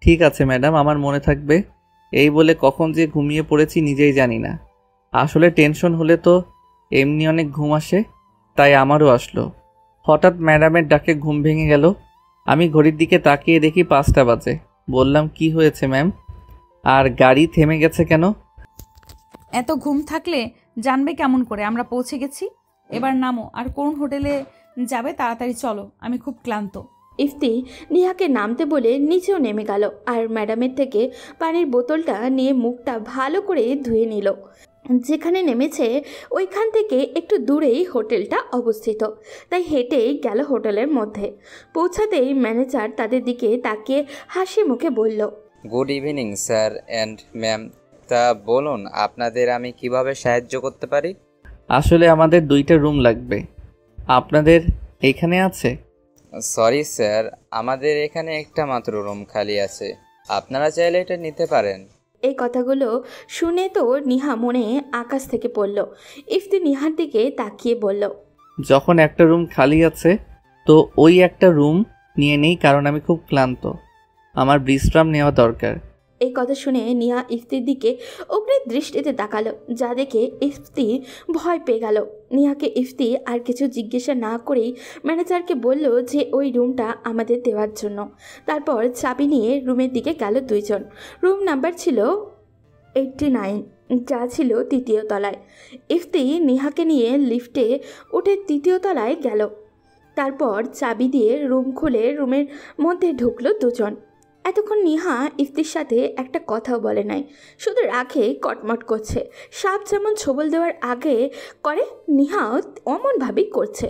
ঠিক আছে ম্যাডাম, আমার মনে থাকবে। এই বলে কখন যে ঘুমিয়ে পড়েছি নিজেই জানি না। আসলে টেনশন হলে তো এমনি অনেক ঘুম আসে, তাই আমারও আসলো। হঠাৎ ম্যাডামের ডাকে ঘুম ভেঙে গেল। আমি ঘড়ির দিকে তাকিয়ে দেখি 5টা বাজে। বললাম, কি হয়েছে ম্যাম? আর গাড়ি থেমে গেছে কেন? এত ঘুম থাকলে জানবে কেমন করে আমরা পৌঁছে গেছি? এবার নামো আর কোন হোটেলে যাবে তাড়াতাড়ি চলো, আমি খুব ক্লান্ত। ইফতি নিহাকে নামতে বলে নিচেও নেমে গেল আর ম্যাডামের থেকে পানির বোতলটা নিয়ে মুখটা ভালো করে ধুয়ে নিল। যেখানে নেমেছে ওইখান থেকে একটু দূরেই হোটেলটা অবস্থিত, তাই হেঁটেই গেল হোটেলের মধ্যে। পৌঁছাতেই ম্যানেজার তাদের দিকে তাকিয়ে হাসি মুখে বলল, good evening sir and ma'am. তা বলুন, আপনাদের আমি কিভাবে সাহায্য করতে পারি? আসলে আমাদের 2টা রুম লাগবে। আপনাদের এখানে আছে? সরি স্যার, আমাদের এখানে একটা মাত্র রুম খালি আছে, আপনারা চাইলে এটা নিতে পারেন। এই কথাগুলো শুনে তো নিহা মনে আকাশ থেকে পড়ল। ইফতি নিহার দিকে তাকিয়ে বলল, যখন একটা রুম খালি আছে তো ওই একটা রুম নিয়ে নেই, কারণ আমি খুব ক্লান্ত, আমার বিশ্রাম নেওয়া দরকার। এই কথা শুনে নিহা ইফতির দিকে অগ্নি দৃষ্টিতে তাকালো, যা দেখে ইফতি ভয় পেয়ে গেল। নিহাকে ইফতি আর কিছু জিজ্ঞাসা না করেই ম্যানেজারকে বলল যে ওই রুমটা আমাদের দেওয়ার জন্য। তারপর চাবি নিয়ে রুমের দিকে গেল দুইজন। রুম নাম্বার ছিল 89, যা ছিল 3য় তলায়। ইফতি নিহাকে নিয়ে লিফটে উঠে 3য় তলায় গেল। তারপর চাবি দিয়ে রুম খুলে রুমের মধ্যে ঢুকলো দুজন। এতক্ষণ নিহা ইফতির সাথে একটা কথাও বলে নাই, শুধু রাখে কটমট করছে। সাপ যেমন ছোবল দেওয়ার আগে করে, নিহাও অমনভাবেই করছে।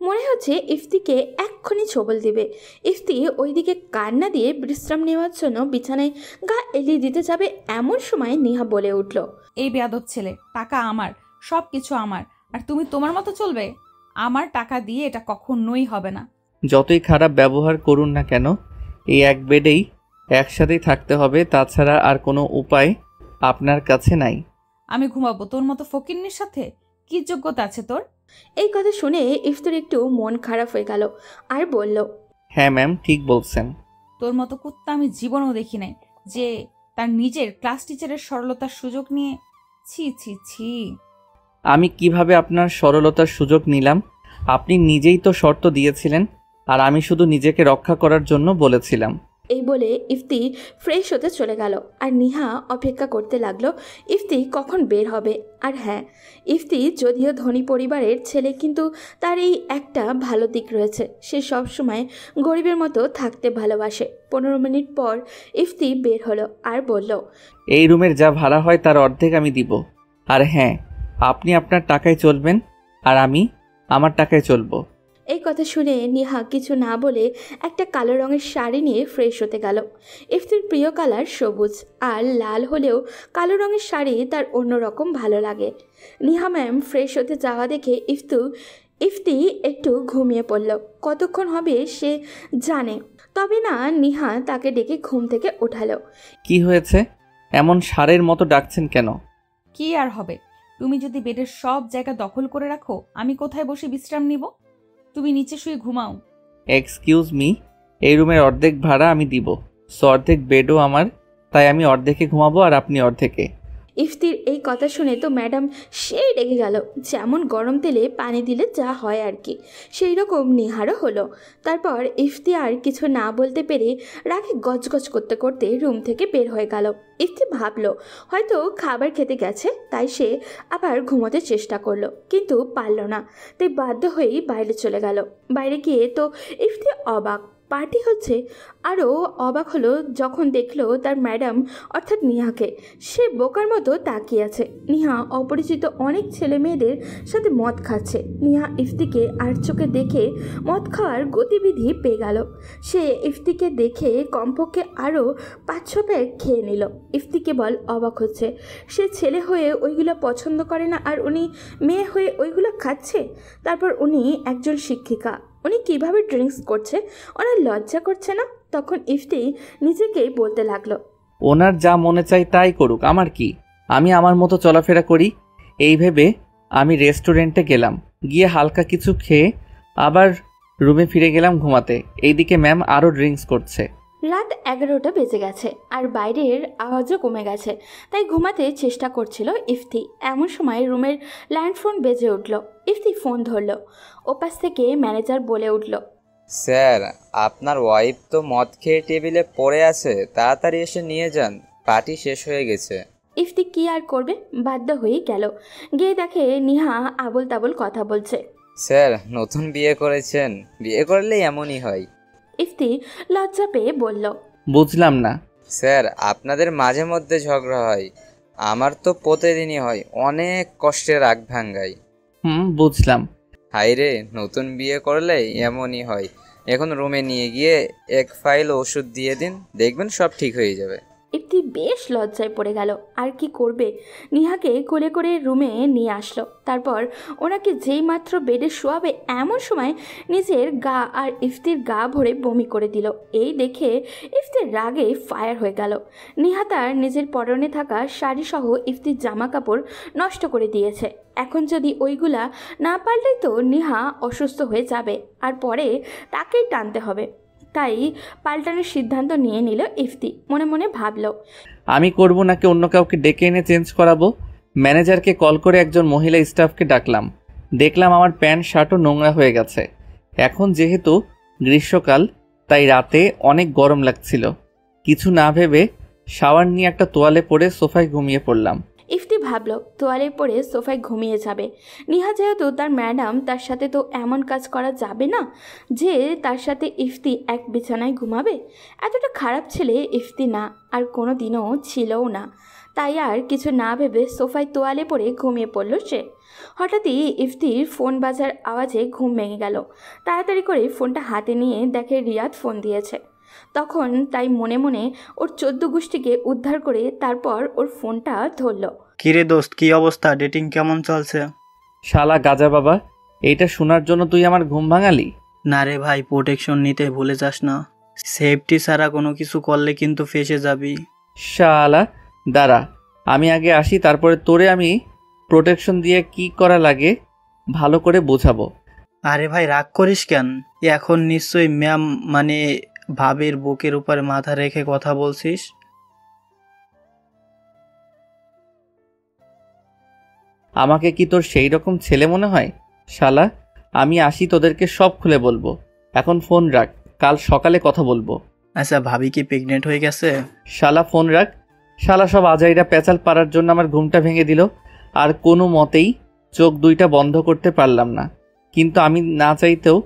মনে হচ্ছে ইফতিকে এক্ষুনি ছোবল দিবে। ইফতি ওইদিকে কান্না দিয়ে বিশ্রাম নেওয়ার জন্য বিছানায় গা এলিয়ে দিতে যাবে, এমন সময় নিহা বলে উঠল, এই বেয়াদব ছেলে, টাকা আমার, সব কিছু আমার, আর তুমি তোমার মতো চলবে? আমার টাকা দিয়ে এটা কখনোই হবে না। যতই খারাপ ব্যবহার করুন না কেন, এই এক বেডেই একসাথেই থাকতে হবে, তাছাড়া আর কোনো উপায় আপনার কাছে নাই। আমি ঘুমাবো তোর মতো ফকিন্নির সাথে? কি যোগ্যতা আছে তোর? এই কথা শুনে ইফতির একটু মন খারাপ হয়ে গেল আর বলল, হ্যাঁ ম্যাম, ঠিক বলছেন। তোর মতো কুত্তা আমি জীবনেও দেখি নাই, যে তার নিজের ক্লাস টিচারের সরলতার সুযোগ নিয়ে। ছি ছি ছি। আমি কিভাবে আপনার সরলতার সুযোগ নিলাম? আপনি নিজেই তো শর্ত দিয়েছিলেন, আর আমি শুধু নিজেকে রক্ষা করার জন্য বলেছিলাম। এই বলে ইফতি ফ্রেশ হতে চলে গেল আর নিহা অপেক্ষা করতে লাগলো ইফতি কখন বের হবে। আর হ্যাঁ, ইফতি যদিও ধনী পরিবারের ছেলে, কিন্তু তার এই একটা ভালো দিক রয়েছে, সে সবসময় গরিবের মতো থাকতে ভালোবাসে। 15 মিনিট পর ইফতি বের হলো আর বলল, এই রুমের যা ভাড়া হয় তার অর্ধেক আমি দিব। আর হ্যাঁ, আপনি আপনার টাকায় চলবেন আর আমি আমার টাকায় চলবো। এই কথা শুনে নিহা কিছু না বলে একটা কালো রঙের শাড়ি নিয়ে ফ্রেশ হতে গেল। ইফতির প্রিয় কালার সবুজ, আর লাল হলেও কালো রঙের শাড়ি তার অন্যরকম ভালো লাগে। নিহা ম্যাম ফ্রেশ হতে যাওয়া দেখে ইফতি একটু ঘুমিয়ে পড়ল। কতক্ষণ হবে সে জানে, তবে না নিহা তাকে ডেকে ঘুম থেকে ওঠালো। কি হয়েছে? এমন ষাঁড়ের মতো ডাকছেন কেন? কি আর হবে, তুমি যদি বেডের সব জায়গা দখল করে রাখো, আমি কোথায় বসে বিশ্রাম নিব? তুমি নিচে শুয়ে ঘুমাও। এক্সকিউজ মি, এই রুমের অর্ধেক ভাড়া আমি দিব, সো অর্ধেক বেডও আমার, তাই আমি অর্ধেকে ঘুমাবো আর আপনি অর্ধেকে। ইফতির এই কথা শুনে তো ম্যাডাম সেই রেগে গেল, যেমন গরম তেলে পানি দিলে যা হয় আর কি, সেই রকম নিহারও হলো। তারপর ইফতি আর কিছু না বলতে পেরে রাগে গজগজ করতে করতে রুম থেকে বের হয়ে গেল। ইফতি ভাবলো হয়তো খাবার খেতে গেছে, তাই সে আবার ঘুমোতে চেষ্টা করলো, কিন্তু পারল না, তাই বাধ্য হয়েই বাইরে চলে গেল। বাইরে গিয়ে তো ইফতি অবাক, পার্টি হচ্ছে। আরও অবাক হলো যখন দেখলো তার ম্যাডাম অর্থাৎ নিহাকে। সে বোকার মতো তাকিয়ে আছে। নিহা অপরিচিত অনেক ছেলে মেয়েদের সাথে মদ খাচ্ছে। নিহা ইফতিকে আর চোখে দেখে মদ খাওয়ার গতিবিধি পেয়ে গেল। সে ইফতিকে দেখে কমপক্ষে আরও 5-6 প্যাক খেয়ে নিল। ইফতি কেবল অবাক হচ্ছে, সে ছেলে হয়ে ওইগুলো পছন্দ করে না, আর উনি মেয়ে হয়ে ওইগুলো খাচ্ছে। তারপর উনি একজন শিক্ষিকা, উনি কিভাবে ড্রিঙ্কস করছে, ওনার লজ্জা করছে না? তখন ইফতি নিজেকেই বলতে লাগলো, ওনার যা মনে চাই তাই করুক, আমার কি, আমি আমার মতো চলাফেরা করি। এই ভেবে আমি রেস্টুরেন্টে গেলাম, গিয়ে হালকা কিছু খেয়ে আবার রুমে ফিরে গেলাম ঘুমাতে। এইদিকে ম্যাম আরও ড্রিঙ্কস করছে। রাত 11টা বেজে গেছে আর বাইরের আওয়াজও কমে গেছে, তাই ঘুমাতে চেষ্টা করছিল ইফতি। এমন সময় রুমের ল্যান্ডফোন বেজে উঠল। ইফতি ফোন ধরল। ওপাশ থেকে ম্যানেজার বলে উঠল, স্যার, আপনার ওয়াইফ তো মদ খেয়ে টেবিলে পড়ে আছে, তাড়াতাড়ি এসে নিয়ে যান, পার্টি শেষ হয়ে গেছে। ইফতি কি আর করবে, বাধ্য হয়েই গেল। গিয়ে দেখে নিহা আবোল তাবোল কথা বলছে। স্যার, নতুন বিয়ে করেছেন? বিয়ে করলেই এমনই হয়। ইফতি লজ্জা পেয়ে বলল, বুঝলাম না। স্যার, আপনাদের মাঝে মধ্যে ঝগড়া হয়, আমার তো প্রতিদিনই হয়, অনেক কষ্টে রাগ ভাঙ্গাই। বুঝলাম। হাইরে, নতুন বিয়ে করলে এমনই হয়। এখন রুমে নিয়ে গিয়ে এক ফাইল ওষুধ দিয়ে দিন, দেখবেন সব ঠিক হয়ে যাবে। ইফতি বেশ লজ্জায় পড়ে গেল। আর কি করবে, নিহাকে কোলে করে রুমে নিয়ে আসলো। তারপর ওনাকে যেই মাত্র বেডে শোয়াবে এমন সময় নিজের গা আর ইফতির গা ভরে বমি করে দিল। এই দেখে ইফতির রাগে ফায়ার হয়ে গেল। নিহা তার নিজের পরনে থাকা শাড়িসহ ইফতির জামা কাপড় নষ্ট করে দিয়েছে। এখন যদি ওইগুলা না পারলে তো নিহা অসুস্থ হয়ে যাবে আর পরে তাকেই টানতে হবে। তাই পাল্টানোর সিদ্ধান্ত নিয়ে নিল ইফতি। মনে মনে ভাবল, আমি করব নাকি অন্য কাউকে ডেকে এনে চেঞ্জ করাবো। ম্যানেজারকে কল করে একজন মহিলা স্টাফকে ডাকলাম। দেখলাম আমার প্যান্ট শার্টও নোংরা হয়ে গেছে। এখন যেহেতু গ্রীষ্মকাল, তাই রাতে অনেক গরম লাগছিল। কিছু না ভেবে শাওয়ার নিয়ে একটা তোয়ালে পরে সোফায় ঘুমিয়ে পড়লাম। ইফতি ভাবল তোয়ালে পরে সোফায় ঘুমিয়ে যাবে। নিহা যেহেতু তার ম্যাডাম, তার সাথে তো এমন কাজ করা যাবে না যে তার সাথে ইফতি এক বিছানায় ঘুমাবে। এতটা খারাপ ছেলে ইফতি না, আর কোনো দিনও ছিলও না। তাই আর কিছু না ভেবে সোফায় তোয়ালে পরে ঘুমিয়ে পড়ল সে। হঠাৎই ইফতির ফোন বাজার আওয়াজে ঘুম ভেঙে গেল। তাড়াতাড়ি করে ফোনটা হাতে নিয়ে দেখে রিয়াদ ফোন দিয়েছে। তখন তাই মনে মনে ওর 14 গোষ্ঠীকে উদ্ধার করে তারপর ওর ফোনটা ধরল। কিরে দোস্ত, কি অবস্থা? ডেটিং কেমন চলছে? শালা গাজা বাবা, এইটা শোনার জন্য তুই আমার ঘুম ভাঙালি? না রে ভাই, প্রোটেকশন নিতে ভুলে যাস না। সেফটি ছাড়া কোনো কিছু করলে কিন্তু ফেসে যাবি। শালা দাঁড়া, আমি আগে আসি, তারপরে তোরে আমি প্রোটেকশন দিয়ে কি করা লাগে ভালো করে বোঝাবো। আরে ভাই, রাগ করিস কেন? এখন নিশ্চয়ই ম্যাম মানে ভাবের বুকের উপরে মাথা রেখে কথা বলছিস। আমাকে কি তোর সেই রকম ছেলে মনে হয়? শালা, আমি আসি, তোদেরকে সব খুলে বলবো। এখন ফোন রাখ, কাল সকালে কথা বলবো। আচ্ছা, ভাবি কি প্রেগনেন্ট হয়ে গেছে? শালা ফোন রাখ। শালা সব আজাইরা পেঁচাল পাড়ার জন্য আমার ঘুমটা ভেঙে দিল। আর কোনো মতেই চোখ দুইটা বন্ধ করতে পারলাম না। কিন্তু আমি না চাইতেও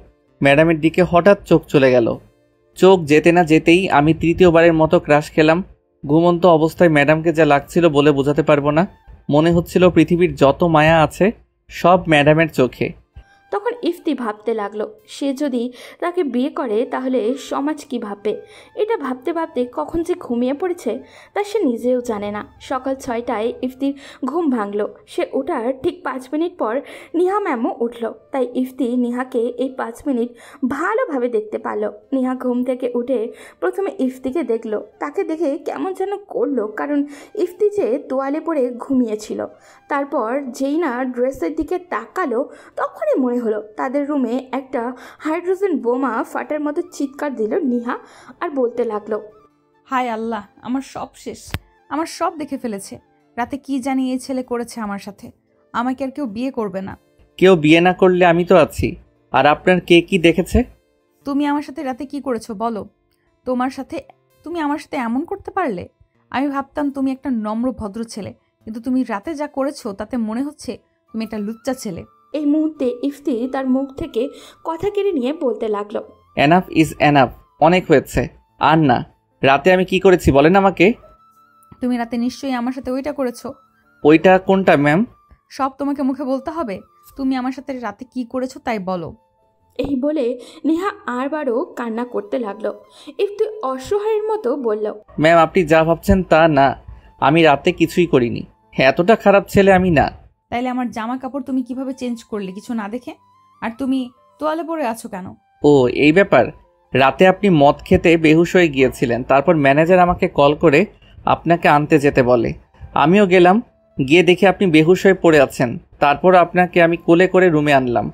ম্যাডামের দিকে হঠাৎ চোখ চলে গেল। চোখ যেতে না যেতেই আমি তৃতীয়বারের মতো ক্রাশ খেলাম। ঘুমন্ত অবস্থায় ম্যাডামকে যা লাগছিল বলে বোঝাতে পারবো না। মনে হচ্ছিল পৃথিবীর যত মায়া আছে সব ম্যাডামের চোখে। তখন ইফতি ভাবতে লাগলো, সে যদি তাকে বিয়ে করে তাহলে সমাজ কি ভাববে। এটা ভাবতে ভাবতে কখন যে ঘুমিয়ে পড়েছে তা সে নিজেও জানে না। সকাল 6টায় ইফতির ঘুম ভাঙল। সে ওঠার ঠিক 5 মিনিট পর নিহা ম্যামও উঠল। তাই ইফতি নিহাকে এই 5 মিনিট ভালোভাবে দেখতে পারল। নিহা ঘুম থেকে উঠে প্রথমে ইফতিকে দেখলো। তাকে দেখে কেমন যেন করলো, কারণ ইফতি যে তোয়ালে পরে ঘুমিয়েছিল। তারপর যেই না ড্রেসের দিকে তাকালো, তখনই মনে হলো তাদের রুমে একটা হাইড্রোজেন বোমা ফাটার মতো চিৎকার দিল নিহা আর বলতে লাগলো, হায় আল্লাহ, আমার সব শেষ, আমার সব দেখে ফেলেছে। রাতে কি জানি এই ছেলে করেছে আমার সাথে। আমাকে আর কেউ বিয়ে করবে না। কেউ বিয়ে না করলে আমি তো আছি। আর আপনার কে কি দেখেছে? তুমি আমার সাথে রাতে কি করেছো বলো। তুমি আমার সাথে এমন করতে পারলে? আমি ভাবতাম তুমি একটা নম্র ভদ্র ছেলে, কিন্তু তুমি রাতে যা করেছো তাতে মনে হচ্ছে তুমি একটা লুচ্চা ছেলে। এই মুহূর্তে ইফতি তার মুখ থেকে কথা কেড়ে নিয়ে বলতে লাগলো, এনাফ ইজ এনাফ, অনেক হয়েছে। আর না, রাতে আমি কি করেছি বলেন আমাকে। তুমি রাতে নিশ্চয়ই আমার সাথে ওইটা করেছো। ওইটা কোনটা ম্যাম? সব তোমাকে মুখে বলতে হবে? তুমি আমার সাথে রাতে কি করেছো তাই বলো। এই বলে নেহা আরবারও কান্না করতে লাগলো। ইফতি অসহায়ের মতো বলল, ম্যাম, আপনি যা ভাবছেন তা না, আমি রাতে কিছুই করিনি। এতটা খারাপ ছেলে আমি না। তাইলে আমার জামা কাপড় তুমি কিভাবে চেঞ্জ করলে কিছু না দেখে? আর তুমি তোয়ালে পরে আছো কেন? ও এই ব্যাপার। রাতে আপনি মদ খেতে বেহুশ হয়ে গিয়েছিলেন, তারপর ম্যানেজার আমাকে কল করে আপনাকে আনতে যেতে বলে। আমিও গেলাম, গিয়ে দেখি আপনি বেহুশ হয়ে পড়ে আছেন। তারপর আপনাকে আমি কোলে করে রুমে আনলাম।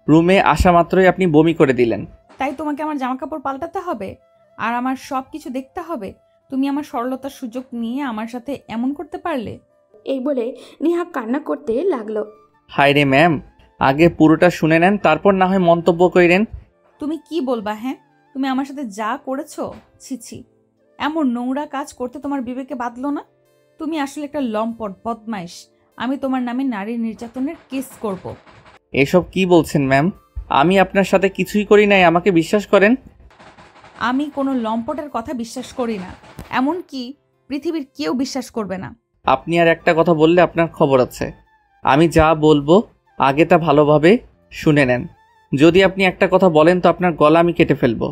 রুমে আসা মাত্রই আপনি বমি করে দিলেন। তাই তোমাকে আমার জামা কাপড় পাল্টাতে হবে? আর আমার সব কিছু দেখতে হবে? তুমি আমার সরলতার সুযোগ নিয়ে আমার সাথে এমন করতে পারলে? এই বলে নেহা কান্না করতে লাগলো। হায় রে ম্যাম, আগে পুরোটা শুনে নেন, তারপর না হয় মন্তব্য করেন। তুমি কি বলবা? হ্যাঁ, তুমি আমার সাথে যা করেছো, ছিছি, এমন নোংরা কাজ করতে তোমার বিবেকে বাঁধলো না? তুমি আসলে একটা লম্পট বদমাইশ। আমি তোমার নামে নারী নির্যাতনের কেস করব। এসব কি বলছেন ম্যাম? আমি আপনার সাথে কিছুই করি নাই, আমাকে বিশ্বাস করেন। আমি কোনো লম্পটের কথা বিশ্বাস করি না, এমন কি পৃথিবীর কেউ বিশ্বাস করবে না। আপনি আর একটা কথা বললে আপনার খবর আছে। আমি যা বলবো আগে তা ভালোভাবে শুনে নেন। যদি আপনি একটা কথা বলেন তো আপনার গলা আমি কেটে ফেলবো।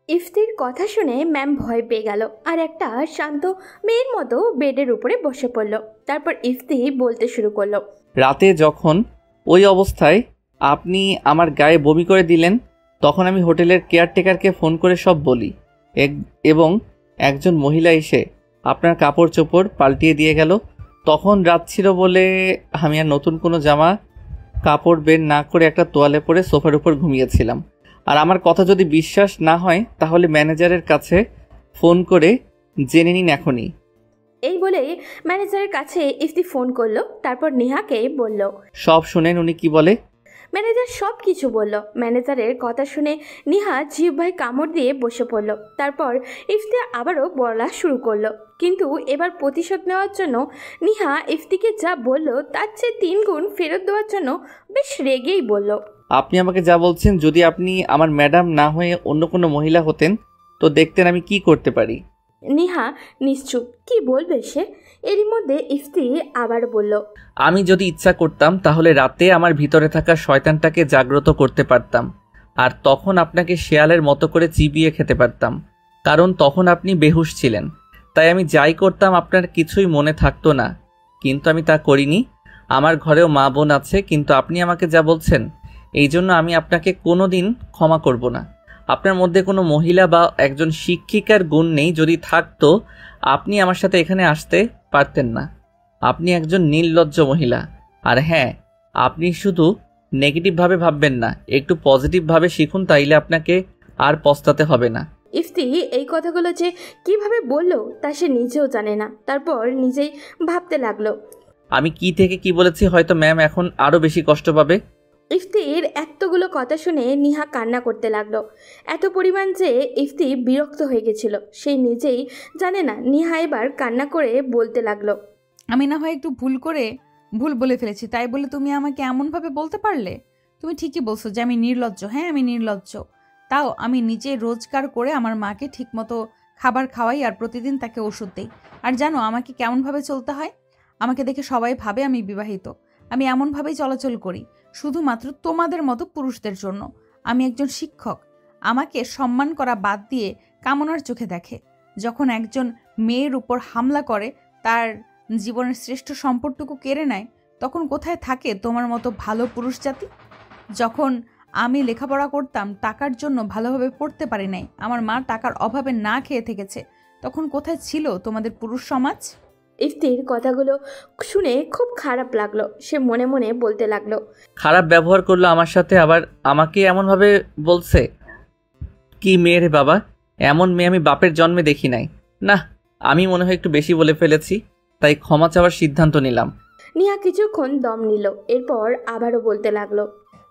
ইফতির কথা শুনে ম্যাম ভয় পেয়ে গেল আর একটা শান্ত মেয়ের মতো বেডের উপরে বসে পড়ল। তারপর ইফতি বলতে শুরু করলো। রাতে যখন ওই অবস্থায় আপনি আমার গায়ে বমি করে দিলেন, তখন আমি হোটেলের কেয়ারটেকারকে ফোন করে সব বলি এবং একজন মহিলা এসে আপনার কাপড় চোপড় পাল্টিয়ে দিয়ে গেল। তখন রাত ছিল বলে আমি আর নতুন কোনো জামা কাপড় বের না করে একটা তোয়ালে পরে সোফার উপর ঘুমিয়েছিলাম। আর আমার কথা যদি বিশ্বাস না হয় তাহলে ম্যানেজারের কাছে ফোন করে জেনে নিন এখনই। এই বলে ম্যানেজারের কাছে ইফতি ফোন করলো। তারপর নেহাকে বলল। সব শুনেন উনি কি বলে। ম্যানেজার সব কিছু বলল। ম্যানেজারের কথা শুনে নেহা জিহ্বায় কামড় দিয়ে বসে পড়ল। তারপর ইফতি আবারও বলা শুরু করলো, কিন্তু এবার প্রতিশোধ নেওয়ার জন্য নেহা ইফতিকে যা বলল তার চেয়ে 3 গুণ ফেরত দেওয়ার জন্য বেশ রেগেই বলল। আপনি আমাকে যা বলছেন, যদি আপনি আমার ম্যাডাম না হয়ে অন্য কোনো মহিলা হতেন তো দেখতেন আমি কি করতে পারি। নেহা নিশ্চুপ, কি বলবে সে। এরই মধ্যে ইফতি আবার বলল, আমি যদি ইচ্ছা করতাম তাহলে রাতে আমার ভিতরে থাকা শয়তানটাকে জাগ্রত করতে পারতাম, আর তখন আপনাকে শেয়ালের মতো করে চিবিয়ে খেতে পারতাম, কারণ তখন আপনি বেহুশ ছিলেন। তাই আমি যাই করতাম আপনার কিছুই মনে থাকতো না, কিন্তু আমি তা করিনি। আমার ঘরেও মা বোন আছে, কিন্তু আপনি আমাকে যা বলছেন এই জন্য আমি আপনাকে কোনো দিন ক্ষমা করব না। আপনার মধ্যে কোনো মহিলা বা একজন শিক্ষিকার গুণ নেই। যদি থাকতো আপনি আমার সাথে এখানে আসতে পারতেন না। আপনি একজন নির্লজ্জ মহিলা। আর হ্যাঁ, আপনি শুধু নেগেটিভভাবে ভাববেন না, একটু পজিটিভভাবে শিখুন, তাইলে আপনাকে আর পস্তাতে হবে না। ইফতি এই কথাগুলো যে কিভাবে বলল তা সে নিজেও জানে না। তারপর নিজেই ভাবতে লাগলো, আমি কি থেকে কি বলেছি, হয়তো ম্যাম এখন আরও বেশি কষ্ট পাবে। ইফতির এতগুলো কথা শুনে নিহা কান্না করতে লাগলো। এত পরিমাণ যে ইফতি বিরক্ত হয়ে গেছিল সে নিজেই জানে না। নিহা এবার কান্না করে বলতে লাগলো, আমি না হয় একটু ভুল বলে ফেলেছি, তাই বলে তুমি আমাকে এমনভাবে বলতে পারলে? তুমি ঠিকই বলছো যে আমি নির্লজ্জ। হ্যাঁ, আমি নির্লজ্জ। তাও আমি নিজে রোজগার করে আমার মাকে ঠিকমতো খাবার খাওয়াই আর প্রতিদিন তাকে ওষুধ দেই। আর জানো আমাকে কেমনভাবে চলতে হয়? আমাকে দেখে সবাই ভাবে আমি বিবাহিত। আমি এমনভাবেই চলাচল করি শুধুমাত্র তোমাদের মতো পুরুষদের জন্য। আমি একজন শিক্ষক। আমাকে সম্মান করা বাদ দিয়ে কামনার চোখে দেখে। যখন একজন মেয়ের উপর হামলা করে, তার জীবনের শ্রেষ্ঠ সম্পদটুকু কেড়ে নেয়, তখন কোথায় থাকে তোমার মতো ভালো পুরুষ জাতি? যখন আমি লেখাপড়া করতাম, টাকার জন্য ভালোভাবে পড়তে পারি নাই, আমার মা টাকার অভাবে না খেয়ে থেকেছে, তখন কোথায় ছিল তোমাদের পুরুষ সমাজ? ইফতির কথাগুলো শুনে খুব খারাপ লাগলো। সে মনে মনে বলতে লাগলো, খারাপ ব্যবহার করলো আমার সাথে, আবার আমাকে এমনভাবে বলছে। কি মেয়ে রে বাবা, এমন মেয়ে আমি বাপের জন্মে দেখি নাই। না, আমি মনে হয় একটু বেশি বলে ফেলেছি, তাই ক্ষমা চাওয়ার সিদ্ধান্ত নিলাম। নিহা কিছুক্ষণ দম নিল, এরপর আবারও বলতে লাগলো,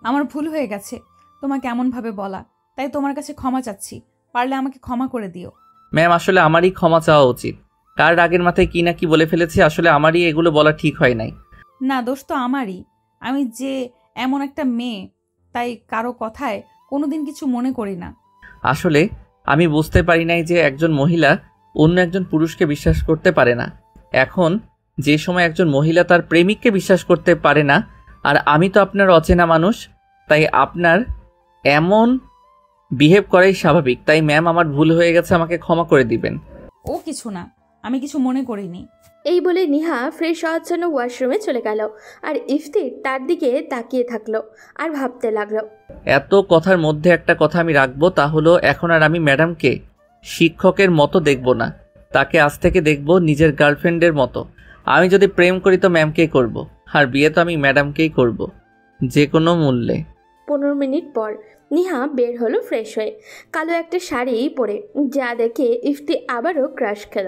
আমার ভুল হয়ে গেছে তোমাকে এমনভাবে বলা, তাই তোমার কাছে ক্ষমা চাচ্ছি। পারলে আমাকে ক্ষমা করে দিও। ম্যাম, আসলে আমারই ক্ষমা চাওয়া উচিত। কার রাগের মাথায় কি না কি বলে ফেলেছি, আসলে আমারই এগুলো বলা ঠিক হয় নাই। না, দোষ তো আমারই। আমি যে এমন একটা মেয়ে, তাই কারো কথায় কোনোদিন কিছু মনে করি না। আসলে আমি বুঝতে পারি নাই যে একজন মহিলা অন্য একজন পুরুষকে বিশ্বাস করতে পারে না। এখন যে সময় একজন মহিলা তার প্রেমিককে বিশ্বাস করতে পারে না, আর আমি তো আপনার অচেনা মানুষ, তাই আপনার এমন বিহেভ করাই স্বাভাবিক। তাই ম্যাম, আমার ভুল হয়ে গেছে, আমাকে ক্ষমা করে দিবেন। ও কিছু না, আমি কিছু মনে করিনি। এই বলে নিহা ফ্রেশ হওয়ার জন্য ওয়াশরুমে চলে গেল। আর ইফতির তার দিকে তাকিয়ে থাকলো আর ভাবতে লাগলো, এত কথার মধ্যে একটা কথা আমি রাখবো, তা হলো এখন আর আমি ম্যাডামকে শিক্ষকের মতো দেখব না, তাকে আজ থেকে দেখব নিজের গার্লফ্রেন্ডের মতো। আমি যদি প্রেম করি তো ম্যামকেই করব, আর বিয়ে তো আমি ম্যাডামকেই করব, যে কোনো মূল্যে। 15 মিনিট পর নিহা বের হলো ফ্রেশ হয়ে, কালো একটা শাড়ি পরে, যা দেখে ইফতি আবারও ক্রাশ খেল।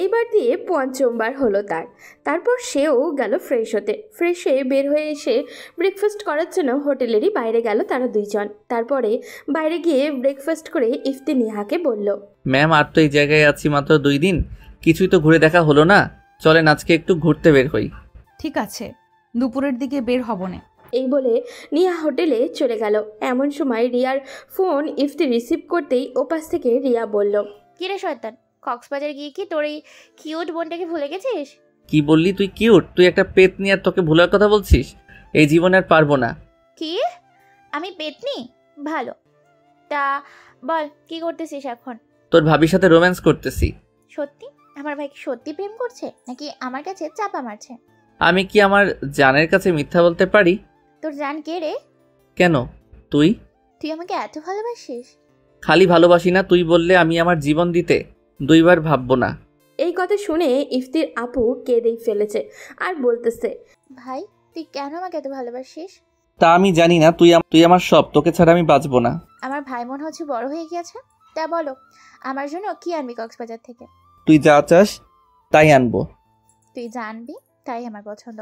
এইবার দিয়ে পঞ্চমবার হলো তার। তারপর সেও গেল ফ্রেশ হতে। ফ্রেশ হয়ে বের হয়ে এসে ব্রেকফাস্ট করার জন্য হোটেলেরই বাইরে গেল তারা দুইজন। তারপরে বাইরে গিয়ে ব্রেকফাস্ট করে ইফতি নিহাকে বলল, ম্যাম আর তো এই জায়গায় আছি মাত্র 2 দিন, কিছুই তো ঘুরে দেখা হলো না, চলেন আজকে একটু ঘুরতে বের হই। ঠিক আছে, দুপুরের দিকে বের হব না। এই বলে নিহা হোটেলে চলে গেল। এমন সময় রিয়ার ফোন ইফতি রিসিভ করতেই ওপাশ থেকে রিয়া বলল, কিরে শয়তান, কক্সবাজার গিয়ে কি তোর এই কিউট বোনটাকে ভুলে গেছিস? কি বললি তুই কিউট? তুই একটা পেত নিয়ে আর তোকে ভুলার কথা বলছিস? এই জীবনে আর পারবো না। কি? আমি পেতনি? ভালো, তা বল কি করতেছিস এখন? তোর ভাবির সাথে রোম্যান্স করতেছি। সত্যি? আমার ভাই কি সত্যি প্রেম করছে নাকি আমার কাছে চাপা মারছে? আমি কি আমার জানের কাছে মিথ্যা বলতে পারি? তোর জান কে রে? কেন? তুই তুই আমাকে এত ভালোবাসিস? খালি ভালোবাসি না, তুই বললে আমি আমার জীবন দিতে 2 বার ভাববো না। এই কথা শুনে ইফতির আপু কেঁদেই ফেলেছে আর বলতেছে, ভাই তুই কেন আমাকে এত ভালোবাসিস? তা আমি জানি না, তুই আমার সব, তোকে ছাড়া আমি বাঁচবো না। আমার ভাই মনে হচ্ছে বড় হয়ে গিয়েছে। তা বলো, আমার জন্য কি আনবি কক্সবাজার থেকে? তুই যা চাস তাই আনবো। তুই জানবি তাই আমার পছন্দ।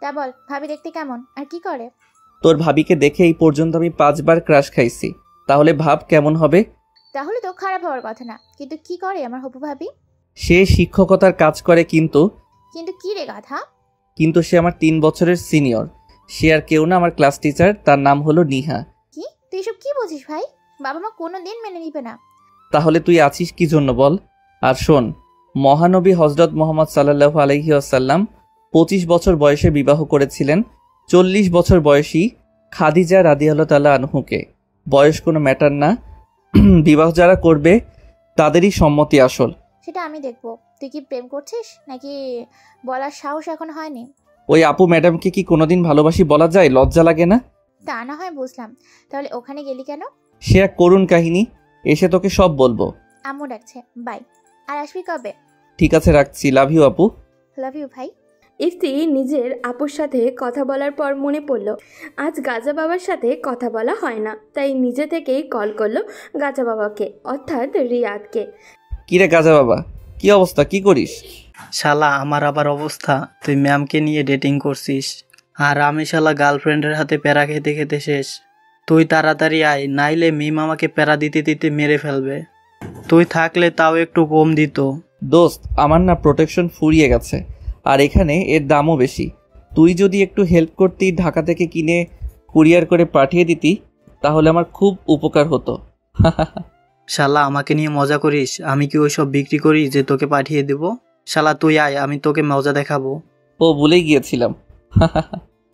তা বল, ভাবি দেখতে কেমন আর কি করে? তোর ভাবিকে দেখে এই পর্যন্ত আমি 5 বার ক্রাশ খাইছি, তাহলে ভাব কেমন হবে। তাহলে তো খারাপ হওয়ার কথা না, কিন্তু কি করে আমার হবু ভাবি? সে শিক্ষকতার কাজ করে, কিন্তু কি রে গাধা? কিন্তু সে আমার 3 বছরের সিনিয়র। সে আর কেউ না, আমার ক্লাস টিচার, তার নাম হলো নিহা। কি তুই এসব কি বলছিস ভাই? বাবা মা কোনোদিন মেনে নিবে না। তাহলে তুই আছিস কি জন্য বল? আর শোন, মহানবী হযরত মুহাম্মদ সাল্লাল্লাহু আলাইহি ওয়াসাল্লাম 25 বছর বয়সে বিবাহ করেছিলেন 40 বছর বয়সী খাদিজা রাদিয়াল্লাহু তাআলা আনহুকে। বয়স কোনো ম্যাটার না, বিবাহ যারা করবে তাদেরই সম্মতি আসল। সেটা আমি দেখবো। তুই কি প্রেম করছিস নাকি বলার সাহস এখন হয়নি? ওই আপু ম্যাডামকে কি কোনোদিন ভালোবাসি বলা যায়? লজ্জা লাগে না? তা না হয় বুঝলাম, তাহলে ওখানে গেলি কেন? সে এক করুণ কাহিনী, এসে তোকে সব বলবো। আম্মু ডাকছে, বাই। আর আসবি কবে? ঠিক আছে, রাখছি। লাভ ইউ আপু। লাভ ইউ ভাই। ইফতি নিজের আপুর সাথে কথা বলার পর মনে পড়ল আজ গাজা বাবার সাথে কথা বলা হয় না, তাই নিজে থেকেই কল করলো গাজা বাবাকে, অর্থাৎ রিয়াদকে। কিরে গাজা বাবা, কি অবস্থা, কি করিস? শালা আমার আবার অবস্থা, তুই ম্যামকে নিয়ে ডেটিং করছিস আর আমি শালা গার্লফ্রেন্ডের হাতে প্যারা খেতে খেতে শেষ। তুই তাড়াতাড়ি আয়, নাইলে মিম আমাকে প্যারা দিতে দিতে মেরে ফেলবে। তুই থাকলে তাও একটু কম দিত। দোস্ত, আমার না প্রোটেকশন ফুরিয়ে গেছে, আর এখানে এর দামও বেশি। তুই যদি একটু হেল্প করতি, ঢাকা থেকে কিনে কুরিয়ার করে পাঠিয়ে দিতি, তাহলে আমার খুব উপকার হতো। শালা আমাকে নিয়ে মজা করিস? আমি কি ওইসব বিক্রি করি যে তোকে পাঠিয়ে দেব? শালা তুই আয়, আমি তোকে মজা দেখাবো। ও ভুলেই গিয়েছিলাম।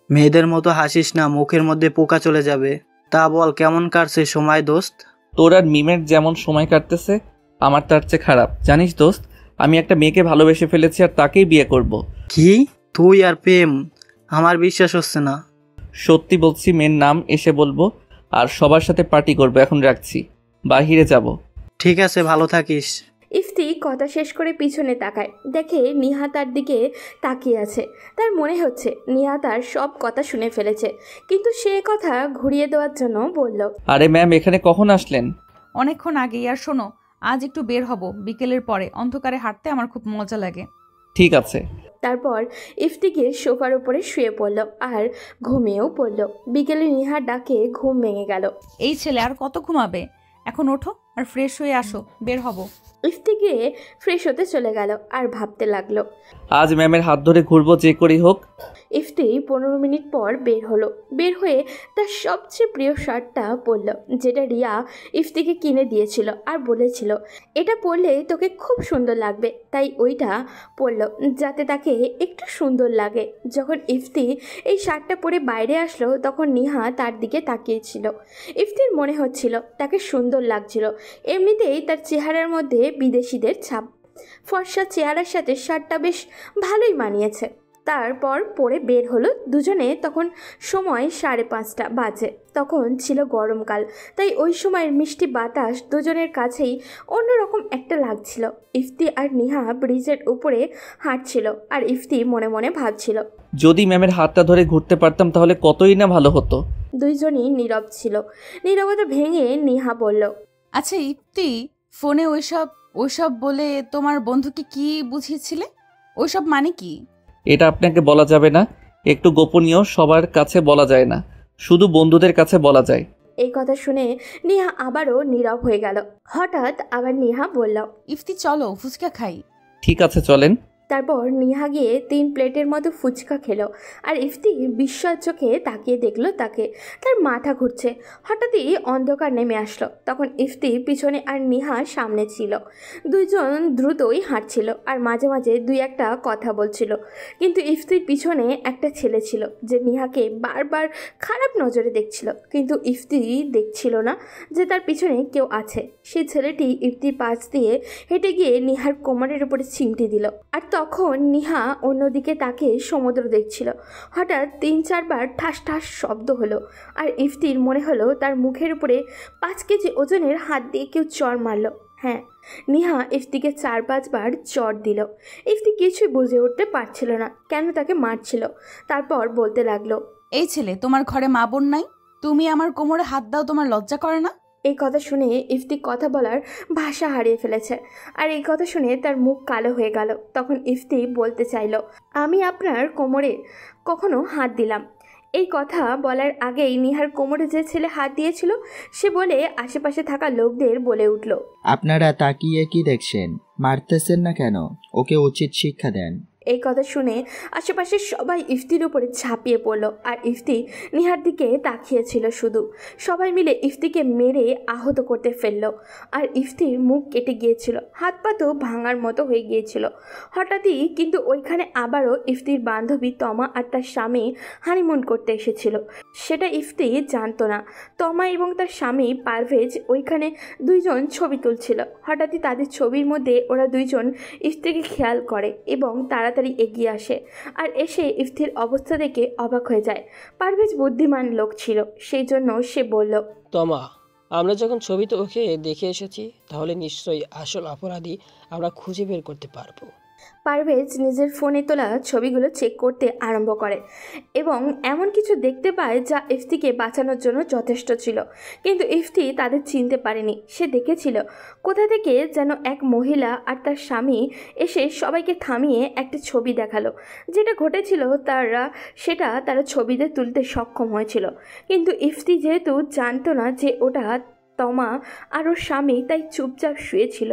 মেয়েদের মতো হাসিস না, মুখের মধ্যে পোকা চলে যাবে। তা বল, কেমন কাটছে সময় দোস্ত? তোর আর মিমের যেমন সময় কাটতেছে, আমার তার চেয়ে খারাপ। জানিস দোস্ত, আমি একটা মেয়েকে ভালোবেসে ফেলেছি আর তাকেই বিয়ে করব। কি? তুই আর প্রেম? আমার বিশ্বাস হচ্ছে না। সত্যি বলছি, মেয়ের নাম এসে বলবো আর সবার সাথে পার্টি করবো। এখন রাখছি, বাহিরে যাব। ঠিক আছে, ভালো থাকিস। ইফতি কথা শেষ করে পিছনে তাকায়, দেখে নিহা তার দিকে তাকিয়ে আছে। তার মনে হচ্ছে নিহা তার সব কথা শুনে ফেলেছে, কিন্তু সে কথা ঘুরিয়ে দেওয়ার জন্য বলল, আরে ম্যাম, এখানে কখন আসলেন? অনেকক্ষণ আগেই। আর শোনো, আজ একটু বের হব বিকেলের পরে। অন্ধকারে হাঁটতে আমার খুব মজা লাগে। ঠিক আছে। তারপর ইফতিকে সোফার উপরে শুয়ে পড়ল আর ঘুমিয়েও পড়ল। বিকেলে নিহার ডাকে ঘুম ভেঙে গেল। এই ছেলে আর কত ঘুমাবে? এখন ওঠো আর ফ্রেশ হয়ে আসো, বের হব। ইফতি গিয়ে ফ্রেশ হতে চলে গেল আর ভাবতে লাগলো, আজ ম্যামের হাত ধরে ঘুরবো যে করেই হোক। ইফতি 15 মিনিট পর বের হলো। বের হয়ে তার সবচেয়ে প্রিয় শার্টটা পরল, যেটা রিয়া ইফতিকে কিনে দিয়েছিল আর বলেছিল এটা পরলে তোকে খুব সুন্দর লাগবে, তাই ওইটা পরল যাতে তাকে একটু সুন্দর লাগে। যখন ইফতি এই শার্টটা পরে বাইরে আসলো, তখন নিহা তার দিকে তাকিয়েছিল। ইফতির মনে হচ্ছিল তাকে সুন্দর লাগছিল। এমনিতেই তার চেহারার মধ্যে বিদেশিদের ছাপ, ফর্সা চেহারার সাথে শার্টটা বেশ ভালোই মানিয়েছে। তারপর পরে বের হলো দুজনে। তখন সময় 5:30 বাজে। তখন ছিল গরমকাল, তাই ওই সময়ের মিষ্টি বাতাস দুজনের কাছেই অন্যরকম একটা লাগছিল। ইফতি আর নিহা ব্রিজের উপরে হাঁটছিল আর ইফতি মনে মনে ভাবছিল, যদি ম্যামের হাতটা ধরে ঘুরতে পারতাম তাহলে কতই না ভালো হতো। দুইজনই নীরব ছিল। নীরবতা ভেঙে নিহা বলল, আচ্ছা ইপ্তি, ফোনে ওইসব বলে তোমার বন্ধুকে কি বুঝিয়েছিলে? ওইসব মানে কি? এটা আপনাকে বলা যাবে না, একটু গোপনীয়, সবার কাছে বলা যায় না, শুধু বন্ধুদের কাছে বলা যায়। এই কথা শুনে নিহা আবারও নীরব হয়ে গেল। হঠাৎ আবার নিহা বলল, ইফতি চলো ফুচকা খাই। ঠিক আছে চলেন। তারপর নিহা গিয়ে 3 প্লেটের মতো ফুচকা খেলো। আর ইফতি বিস্ময় চোখে তাকিয়ে দেখলো তাকে। তার মাথা ঘুরছে। হঠাৎই অন্ধকার নেমে আসলো। তখন ইফতি পিছনে আর নিহা সামনে ছিল। দুইজন দ্রুতই হাঁটছিল আর মাঝে মাঝে দুই একটা কথা বলছিল। কিন্তু ইফতির পিছনে একটা ছেলে ছিল যে নিহাকে বারবার খারাপ নজরে দেখছিল। কিন্তু ইফতি দেখছিল না যে তার পিছনে কেউ আছে। সেই ছেলেটি ইফতির পাশ দিয়ে হেঁটে গিয়ে নিহার কোমরের উপরে চিমটি দিল। আর তখন নিহা অন্যদিকে তাকে সমুদ্র দেখছিল। হঠাৎ 3-4 বার ঠাস ঠাস শব্দ হলো। আর ইফতির মনে হলো তার মুখের উপরে 5 কেজি ওজনের হাত দিয়ে কেউ চড় মারল। হ্যাঁ, নিহা ইফতিকে 4-5 বার চড় দিল। ইফতি কিছুই বুঝে উঠতে পারছিল না কেন তাকে মারছিল। তারপর বলতে লাগলো, এই ছেলে, তোমার ঘরে মা বোন নাই? তুমি আমার কোমরে হাত দাও, তোমার লজ্জা করে না? এই কথা শুনে ইফতি কথা বলার ভাষা হারিয়ে ফেলেছে। আর এই কথা শুনে তার মুখ কালো হয়ে গেল। তখন ইফতি বলতে চাইল, আমি আপনার কোমরে কখনো হাত দিলাম? এই কথা বলার আগেই নিহার কোমরে যে ছেলে হাত দিয়েছিল সে বলে আশেপাশে থাকা লোকদের বলে উঠল, আপনারা তাকিয়ে কি দেখছেন? মারতেছেন না কেন? ওকে উচিত শিক্ষা দেন। এই কথা শুনে আশেপাশে সবাই ইফতির উপরে ঝাঁপিয়ে পড়ল। আর ইফতি নিহার দিকে তাকিয়েছিল শুধু। সবাই মিলে ইফতিকে মেরে আহত করতে ফেললো। আর ইফতির মুখ কেটে গিয়েছিল, হাত পা তো ভাঙার মতো হয়ে গিয়েছিল। হঠাৎই কিন্তু ওইখানে আবারও ইফতির বান্ধবী তমা আর তার স্বামী হানিমুন করতে এসেছিল। সেটা ইফতি জানতো না। তমা এবং তার স্বামী পারভেজ ওইখানে দুইজন ছবি তুলছিল। হঠাৎই তাদের ছবির মধ্যে ওরা দুইজন ইফতিকে খেয়াল করে এবং তাড়াতাড়ি এগিয়ে আসে। আর এসে ইফতির অবস্থা দেখে অবাক হয়ে যায়। পারভেজ বুদ্ধিমান লোক ছিল, সেই জন্য সে বলল, তমা, আমরা যখন ছবিতে ওকে দেখে এসেছি তাহলে নিশ্চয়ই আসল অপরাধী আমরা খুঁজে বের করতে পারবো। পারভেজ নিজের ফোনে তোলা ছবিগুলো চেক করতে আরম্ভ করে এবং এমন কিছু দেখতে পায় যা ইফতিকে বাঁচানোর জন্য যথেষ্ট ছিল। কিন্তু ইফতি তাদের চিনতে পারেনি। সে দেখেছিল কোথা থেকে যেন এক মহিলা আর তার স্বামী এসে সবাইকে থামিয়ে একটা ছবি দেখালো। যেটা ঘটেছিল তারা ছবিতে তুলতে সক্ষম হয়েছিল। কিন্তু ইফতি যেহেতু জানতো না যে ওটা তমা আর ওর স্বামী, তাই চুপচাপ শুয়েছিল।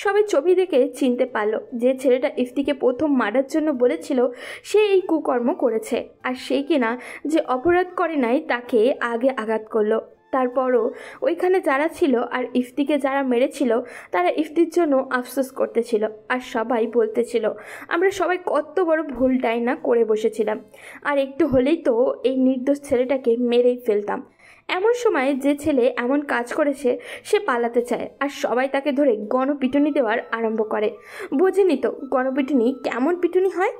সবাই ছবি দেখে চিনতে পারলো যে ছেলেটা ইফতিকে প্রথম মারার জন্য বলেছিল সে এই কুকর্ম করেছে। আর সেই কিনা যে অপরাধ করে নাই তাকে আগে আঘাত করলো। তারপরও ওইখানে যারা ছিল আর ইফতিকে যারা মেরেছিল তারা ইফতির জন্য আফসোস করতেছিল। আর সবাই বলতেছিল আমরা সবাই কত বড় ভুলটাই না করে বসেছিলাম, আর একটু হলেই তো এই নির্দোষ ছেলেটাকে মেরেই ফেলতাম। এমন সময় যে ছেলে এমন কাজ করেছে সে পালাতে চায় আর সবাই তাকে ধরে গণপিটুনি দেওয়ার আরম্ভ করে। বোঝেনি তো গণপিটুনি কেমন পিটুনি হয়?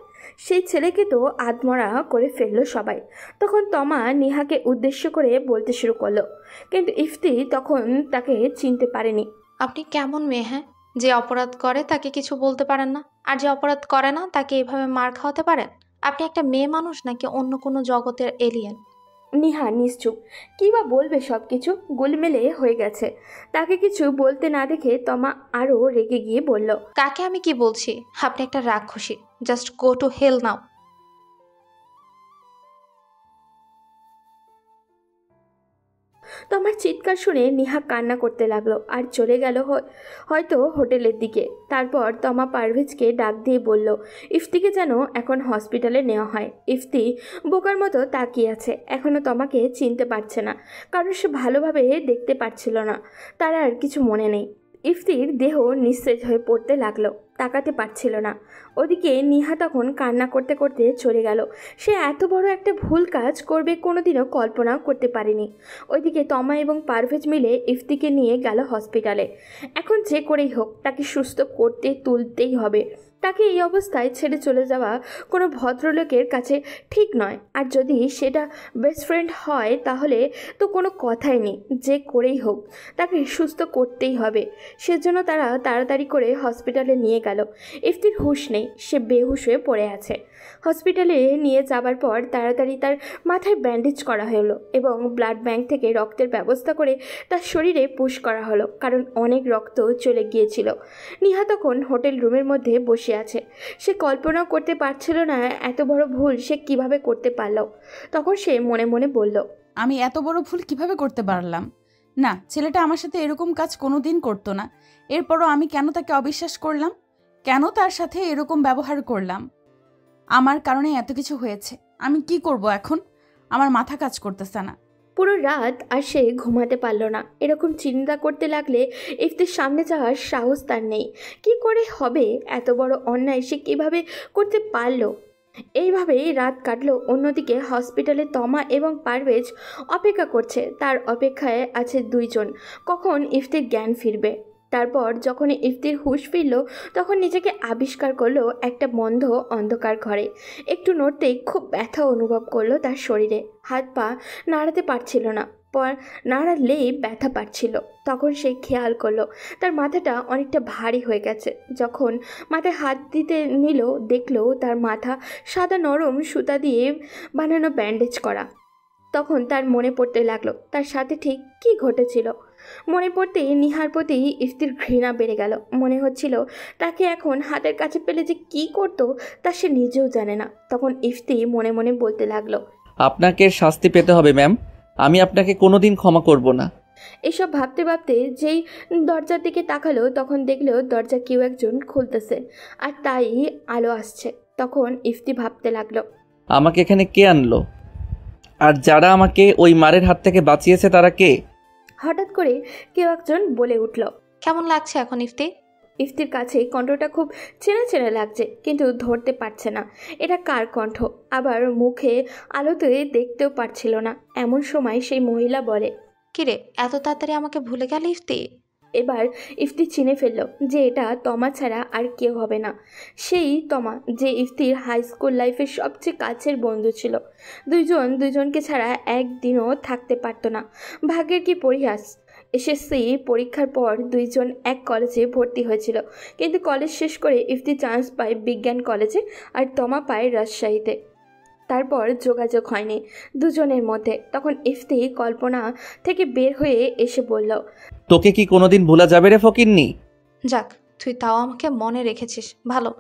সেই ছেলেকে তো আধমরা করে ফেললো সবাই। তখন তমা নিহাকে উদ্দেশ্য করে বলতে শুরু করলো, কিন্তু ইফতি তখন তাকে চিনতে পারেনি। আপনি কেমন মেয়ে, হ্যাঁ, যে অপরাধ করে তাকে কিছু বলতে পারেন না, আর যে অপরাধ করে না তাকে এভাবে মার খাওয়াতে পারেন? আপনি একটা মেয়ে মানুষ নাকি অন্য কোনো জগতের এলিয়েন? নিহা নিশ্চুপ। কী বা বলবে, সব কিছু গোলমেলে হয়ে গেছে। তাকে কিছু বলতে না দেখে তমা আরও রেগে গিয়ে বলল, কাকে আমি কি বলছি? আপনি একটা রাক্ষসী। জাস্ট গো টু হেল নাও। তোমার চিৎকার শুনে নিহা কান্না করতে লাগলো আর চলে গেল হয়তো হোটেলের দিকে। তারপর তমা পারভেজকে ডাক দিয়ে বলল ইফতিকে যেন এখন হসপিটালে নেওয়া হয়। ইফতি বোকার মতো তাকিয়ে আছে, এখনও তমাকে চিনতে পারছে না, কারণ সে ভালোভাবে দেখতে পারছিল না। তার আর কিছু মনে নেই। ইফতির দেহ নিস্তেজ হয়ে পড়তে লাগলো, তাকাতে পারছিল না। ওদিকে নিহা তখন কান্না করতে করতে চলে গেল। সে এত বড় একটা ভুল কাজ করবে কোনোদিনও কল্পনাও করতে পারেনি। ওইদিকে তমা এবং পারভেজ মিলে ইফতিকে নিয়ে গেল হসপিটালে। এখন যে করেই হোক তাকে সুস্থ করতে তুলতেই হবে। তাকে এই অবস্থায় ছেড়ে চলে যাওয়া কোনো ভদ্রলোকের কাছে ঠিক নয়। আর যদি সেটা বেস্ট ফ্রেন্ড হয় তাহলে তো কোনো কথাই নেই, যে করেই হোক তাকে সুস্থ করতেই হবে। সেজন্য তারা তাড়াতাড়ি করে হসপিটালে নিয়ে গেল। ইফতির হুঁশ নেই, সে বেহুশ হয়ে পড়ে আছে। হসপিটালে নিয়ে যাবার পর তাড়াতাড়ি তার মাথায় ব্যান্ডেজ করা হলো এবং ব্লাড ব্যাংক থেকে রক্তের ব্যবস্থা করে তার শরীরে পুশ করা হলো, কারণ অনেক রক্ত চলে গিয়েছিল। নিহা তখন হোটেল রুমের মধ্যে বসে আছে। সে কল্পনাও করতে পারছিল না এত বড় ভুল সে কিভাবে করতে পারল। তখন সে মনে মনে বলল, আমি এত বড় ভুল কিভাবে করতে পারলাম? না, ছেলেটা আমার সাথে এরকম কাজ কোনোদিন করতো না। এরপরও আমি কেন তাকে অবিশ্বাস করলাম? কেন তার সাথে এরকম ব্যবহার করলাম? আমার কারণে এত কিছু হয়েছে। আমি কি করব এখন? আমার মাথা কাজ করতেছে না। পুরো রাত আর সে ঘুমাতে পারল না। এরকম চিন্তা করতে লাগলে ইফতির সামনে যাওয়ার সাহস তার নেই। কি করে হবে? এত বড় অন্যায় সে কিভাবে করতে পারলো? এইভাবেই রাত কাটলো। অন্যদিকে হসপিটালে তমা এবং পারভেজ অপেক্ষা করছে। তার অপেক্ষায় আছে দুইজন, কখন ইফতির জ্ঞান ফিরবে। তারপর যখন ইফতির হুঁশ ফিরল তখন নিজেকে আবিষ্কার করলো একটা বন্ধ অন্ধকার ঘরে। একটু নড়তেই খুব ব্যথা অনুভব করলো তার শরীরে। হাত পা নাড়াতে পারছিল না, নাড়ালেই ব্যথা পাচ্ছিল। তখন সে খেয়াল করলো তার মাথাটা অনেকটা ভারী হয়ে গেছে। যখন মাথায় হাত দিতে নিল দেখলো তার মাথা সাদা নরম সুতা দিয়ে বানানো ব্যান্ডেজ করা। তখন তার মনে পড়তে লাগলো তার সাথে ঠিক কী ঘটেছিল। মনে পড়তেই নিহার প্রতি ইফতির ঘৃণা বেড়ে গেল। মনে হচ্ছিল তাকে এখন হাতের কাছে পেলে যে কী করতো তা সে নিজেও জানে না। তখন ইফতি মনে মনে বলতে লাগলো, আপনাকে শাস্তি পেতে হবে ম্যাম, আমি আপনাকে কোনোদিন ক্ষমা করব না। এসব ভাবতে ভাবতে যেই দরজার দিকে তাকালো তখন দেখলো দরজা কেউ একজন খুলতেছে আর তাই আলো আসছে। তখন ইফতি ভাবতে লাগলো, আমাকে এখানে কে আনলো? আর যারা আমাকে ওই মারের হাত থেকে বাঁচিয়েছে তারা কে? হঠাৎ করে কেউ একজন বলে উঠল, কেমন লাগছে এখন ইফতি? ইফতির কাছে কণ্ঠটা খুব চেনা চেনা লাগছে, কিন্তু ধরতে পারছে না এটা কার কণ্ঠ। আবার মুখে আলোতে দেখতেও পারছিল না। এমন সময় সেই মহিলা বলে, কিরে, এত তাড়াতাড়ি আমাকে ভুলে গেল ইফতি? এবার ইফতি চিনে ফেলল যে এটা তমা ছাড়া আর কেউ হবে না। সেই তমা যে ইফতির হাই স্কুল লাইফের সবচেয়ে কাছের বন্ধু ছিল। দুইজন দুইজনকে ছাড়া একদিনও থাকতে পারতো না। ভাগ্যের কি পরিহাস! এসএসসি পরীক্ষার পর দুইজন এক কলেজে ভর্তি হয়েছিল, কিন্তু কলেজ শেষ করে ইফতি চান্স পায় বিজ্ঞান কলেজে আর তমা পায় রাজশাহীতে। তারপর যোগাযোগ হয়নি দুজনের মধ্যে। তখন ইফতি কল্পনা থেকে বের হয়ে এসে বলল, তোকে কি কোনোদিন ভোলা যাবে রে ফকিন্নি? যাক, তুই তাও আমাকে মনে রেখেছিস, ভালো।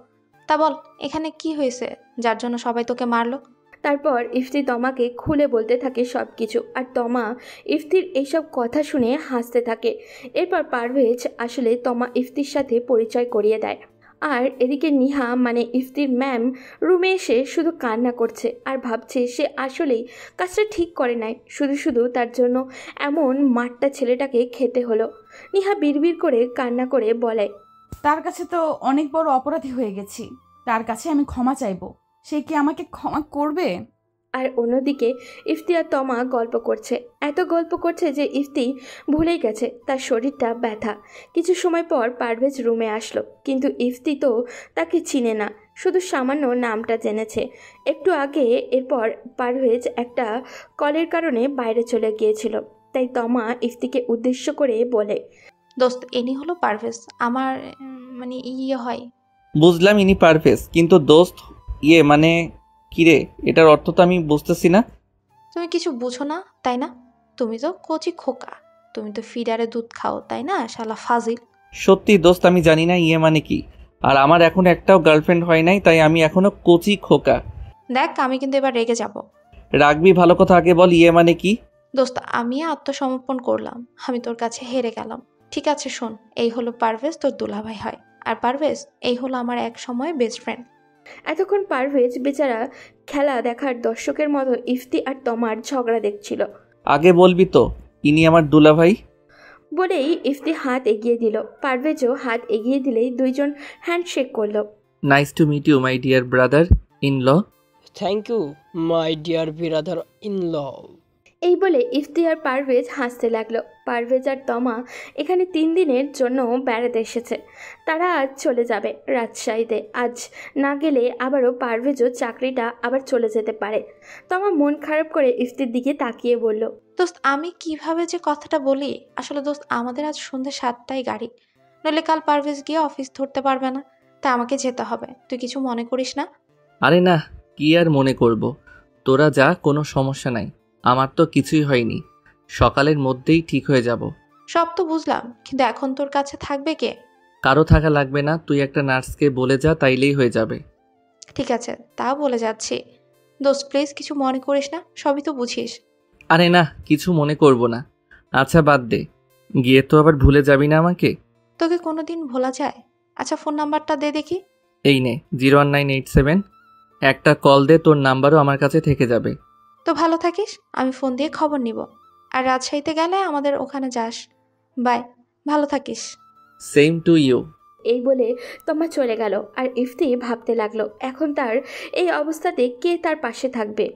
তা বল, এখানে কি হয়েছে যার জন্য সবাই তোকে মারলো? তারপর ইফতি তমাকে খুলে বলতে থাকে সব কিছু, আর তমা ইফতির এইসব কথা শুনে হাসতে থাকে। এরপর পারভেজ আসলে তমা ইফতির সাথে পরিচয় করিয়ে দেয়। আর এদিকে নিহা মানে ইফতির ম্যাম রুমে এসে শুধু কান্না করছে আর ভাবছে সে আসলেই কাজটা ঠিক করে নাই। শুধু শুধু তার জন্য এমন মারটা ছেলেটাকে খেতে হলো। নিহা বিড়বিড় করে কান্না করে বলে, তার কাছে তো অনেক বড় অপরাধী হয়ে গেছি, তার কাছে আমি ক্ষমা চাইবো। সে কি আমাকে ক্ষমা করবে? আর অন্যদিকে ইফতি আর তমা গল্প করছে। এত গল্প করছে যে ইফতি ভুলেই গেছে তার শরীরটা ব্যথা। কিছু সময় পর পারভেজ রুমে আসলো, কিন্তু ইফতি তো তাকে চিনে না, শুধু সামান্য নামটা জেনেছে একটু আগে। এরপর পারভেজ একটা কলের কারণে বাইরে চলে গিয়েছিল। তাই তমা ইফতিকে উদ্দেশ্য করে বলে, দোস্ত, ইনি হলো পারভেজ, আমার মানে ইয়ে হয়। বুঝলাম ইনি পারভেজ, কিন্তু দোস্ত মানে কিরে, এটার অর্থ তো আমি বুঝতেছি না। তুমি কিছু বুঝো না তাই না? তুমি তো কচি খোকা, তুমি তো ফিডারে দুধ খাও তাই না, শালা ফাজিল। সত্যি দোস্ত, আমি জানি না মানে কি। আর আমার এখন একটাও গার্লফ্রেন্ড হয় নাই, তাই আমি এখনো কচি খোকা। দেখ, আমি কিন্তু এবার রেগে যাব। রাখবি ভালো কথা, আগে বল মানে কি? দোস্ত, আমি আত্মসমর্পণ করলাম, আমি তোর কাছে হেরে গেলাম। ঠিক আছে শোন, এই হলো পারভেজ, তোর দুলাভাই হয়। আর পারভেজ, এই হলো আমার এক সময় বেস্ট ফ্রেন্ড। এতক্ষণ পারভেজ বেচারা খেলা দেখার দর্শকের মতো ইফতি আর তমার ঝগড়া দেখছিল। আগে বলবি তো ইনি আমার দুলাভাই? বলেই ইফতি হাত এগিয়ে দিল। পারভেজও হাত এগিয়ে দিলেই দুইজন হ্যান্ডশেক করলো। Nice to meet you my dear brother in law. Thank you my dear brother in law. এই বলে ইফতি আর পারভেজ হাসতে লাগলো। পারভেজ আর তমা এখানে 3 দিনের জন্য বেড়াতে এসেছে। তারা আজ চলে যাবে রাজশাহীতে। আজ না গেলে আবারও পারভেজও চাকরিটা আবার চলে যেতে পারে। তমা মন খারাপ করে ইফতির দিকে তাকিয়ে বলল, দোস্ত আমি কিভাবে যে কথাটা বলি, আসলে দোস্ত আমাদের আজ সন্ধ্যে 7টায় গাড়ি, নইলে কাল পারভেজ গিয়ে অফিস ধরতে পারবে না, তাই আমাকে যেতে হবে। তুই কিছু মনে করিস না? আরে না, কি আর মনে করব, তোরা যা, কোনো সমস্যা নাই। আমার তো কিছুই হয়নি, সকালের মধ্যেই ঠিক হয়ে যাব। সব তো বুঝলাম, কিন্তু এখন তোর কাছে থাকবে কে? কারো থাকা লাগবে না, তুই একটা নার্সকে বলে যা, তাইলেই হয়ে যাবে। ঠিক আছে, তা বলে যাচ্ছি। দোস্ত প্লিজ কিছু মনে করিস না, সবই তো বুঝিস। আরে না, কিছু মনে করব না। আচ্ছা বাদ দে, গিয়ে তো আবার ভুলে যাবি না আমাকে। তোকে কোনোদিন ভোলা যায়? আচ্ছা ফোন নাম্বারটা দে দেখি। এই নে 01987, একটা কল দে, তোর নাম্বারও আমার কাছে থেকে যাবে। তো ভালো থাকিস, আমি ফোন দিয়ে খবর নিব। আর রাজশাহীতে গেলে আমাদের ওখানে যাস। বাই, ভালো থাকিস। Same to you. এই বলে তমা চলে গেল। আর ইফতি ভাবতে লাগলো, এখন তার এই অবস্থাতে কে তার পাশে থাকবে।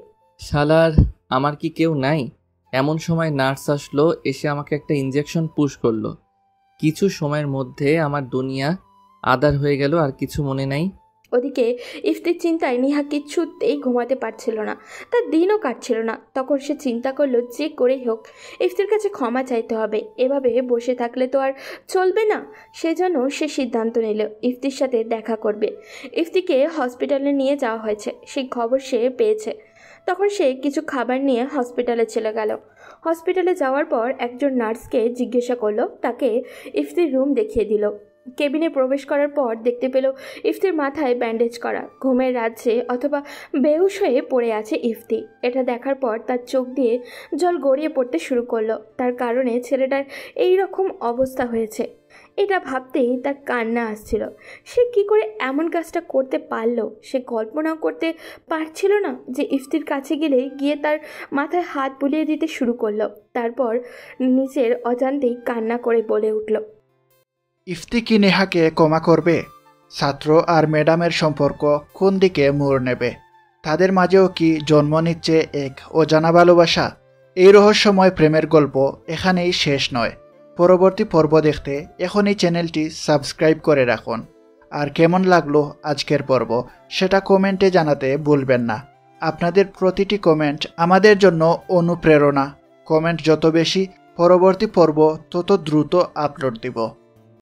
শালার, আমার কি কেউ নাই? এমন সময় নার্স আসলো, এসে আমাকে একটা ইঞ্জেকশন পুশ করলো। কিছু সময়ের মধ্যে আমার দুনিয়া আদার হয়ে গেল, আর কিছু মনে নাই। ওদিকে ইফতির চিন্তায় নিহা কিচ্ছুতেই ঘুমাতে পারছিল না, তার দিনও কাটছিল না। তখন সে চিন্তা করলো যে করেই হোক ইফতির কাছে ক্ষমা চাইতে হবে, এভাবে বসে থাকলে তো আর চলবে না। সেজন্য সে সিদ্ধান্ত নিল ইফতির সাথে দেখা করবে। ইফতিকে হসপিটালে নিয়ে যাওয়া হয়েছে, সেই খবর সে পেয়েছে। তখন সে কিছু খাবার নিয়ে হসপিটালে চলে গেল। হসপিটালে যাওয়ার পর একজন নার্সকে জিজ্ঞাসা করলো, তাকে ইফতির রুম দেখিয়ে দিল। কেবিনে প্রবেশ করার পর দেখতে পেল ইফতির মাথায় ব্যান্ডেজ করা, ঘুমের রাজ্যে অথবা বেহুশ হয়ে পড়ে আছে ইফতি। এটা দেখার পর তার চোখ দিয়ে জল গড়িয়ে পড়তে শুরু করলো। তার কারণে ছেলেটার এই রকম অবস্থা হয়েছে, এটা ভাবতেই তার কান্না আসছিল। সে কি করে এমন কাজটা করতে পারলো? সে কল্পনাও করতে পারছিল না যে ইফতির কাছে গিয়ে তার মাথায় হাত বুলিয়ে দিতে শুরু করলো। তারপর নিজের অজান্তেই কান্না করে বলে উঠল, ইফতি কি নেহাকে ক্ষমা করবে? ছাত্র আর ম্যাডামের সম্পর্ক কোন দিকে মোড় নেবে? তাদের মাঝেও কি জন্ম নিচ্ছে এক অজানা ভালোবাসা? এই রহস্যময় প্রেমের গল্প এখানেই শেষ নয়। পরবর্তী পর্ব দেখতে এখনই চ্যানেলটি সাবস্ক্রাইব করে রাখুন। আর কেমন লাগলো আজকের পর্ব সেটা কমেন্টে জানাতে ভুলবেন না। আপনাদের প্রতিটি কমেন্ট আমাদের জন্য অনুপ্রেরণা। কমেন্ট যত বেশি, পরবর্তী পর্ব তত দ্রুত আপলোড দিব।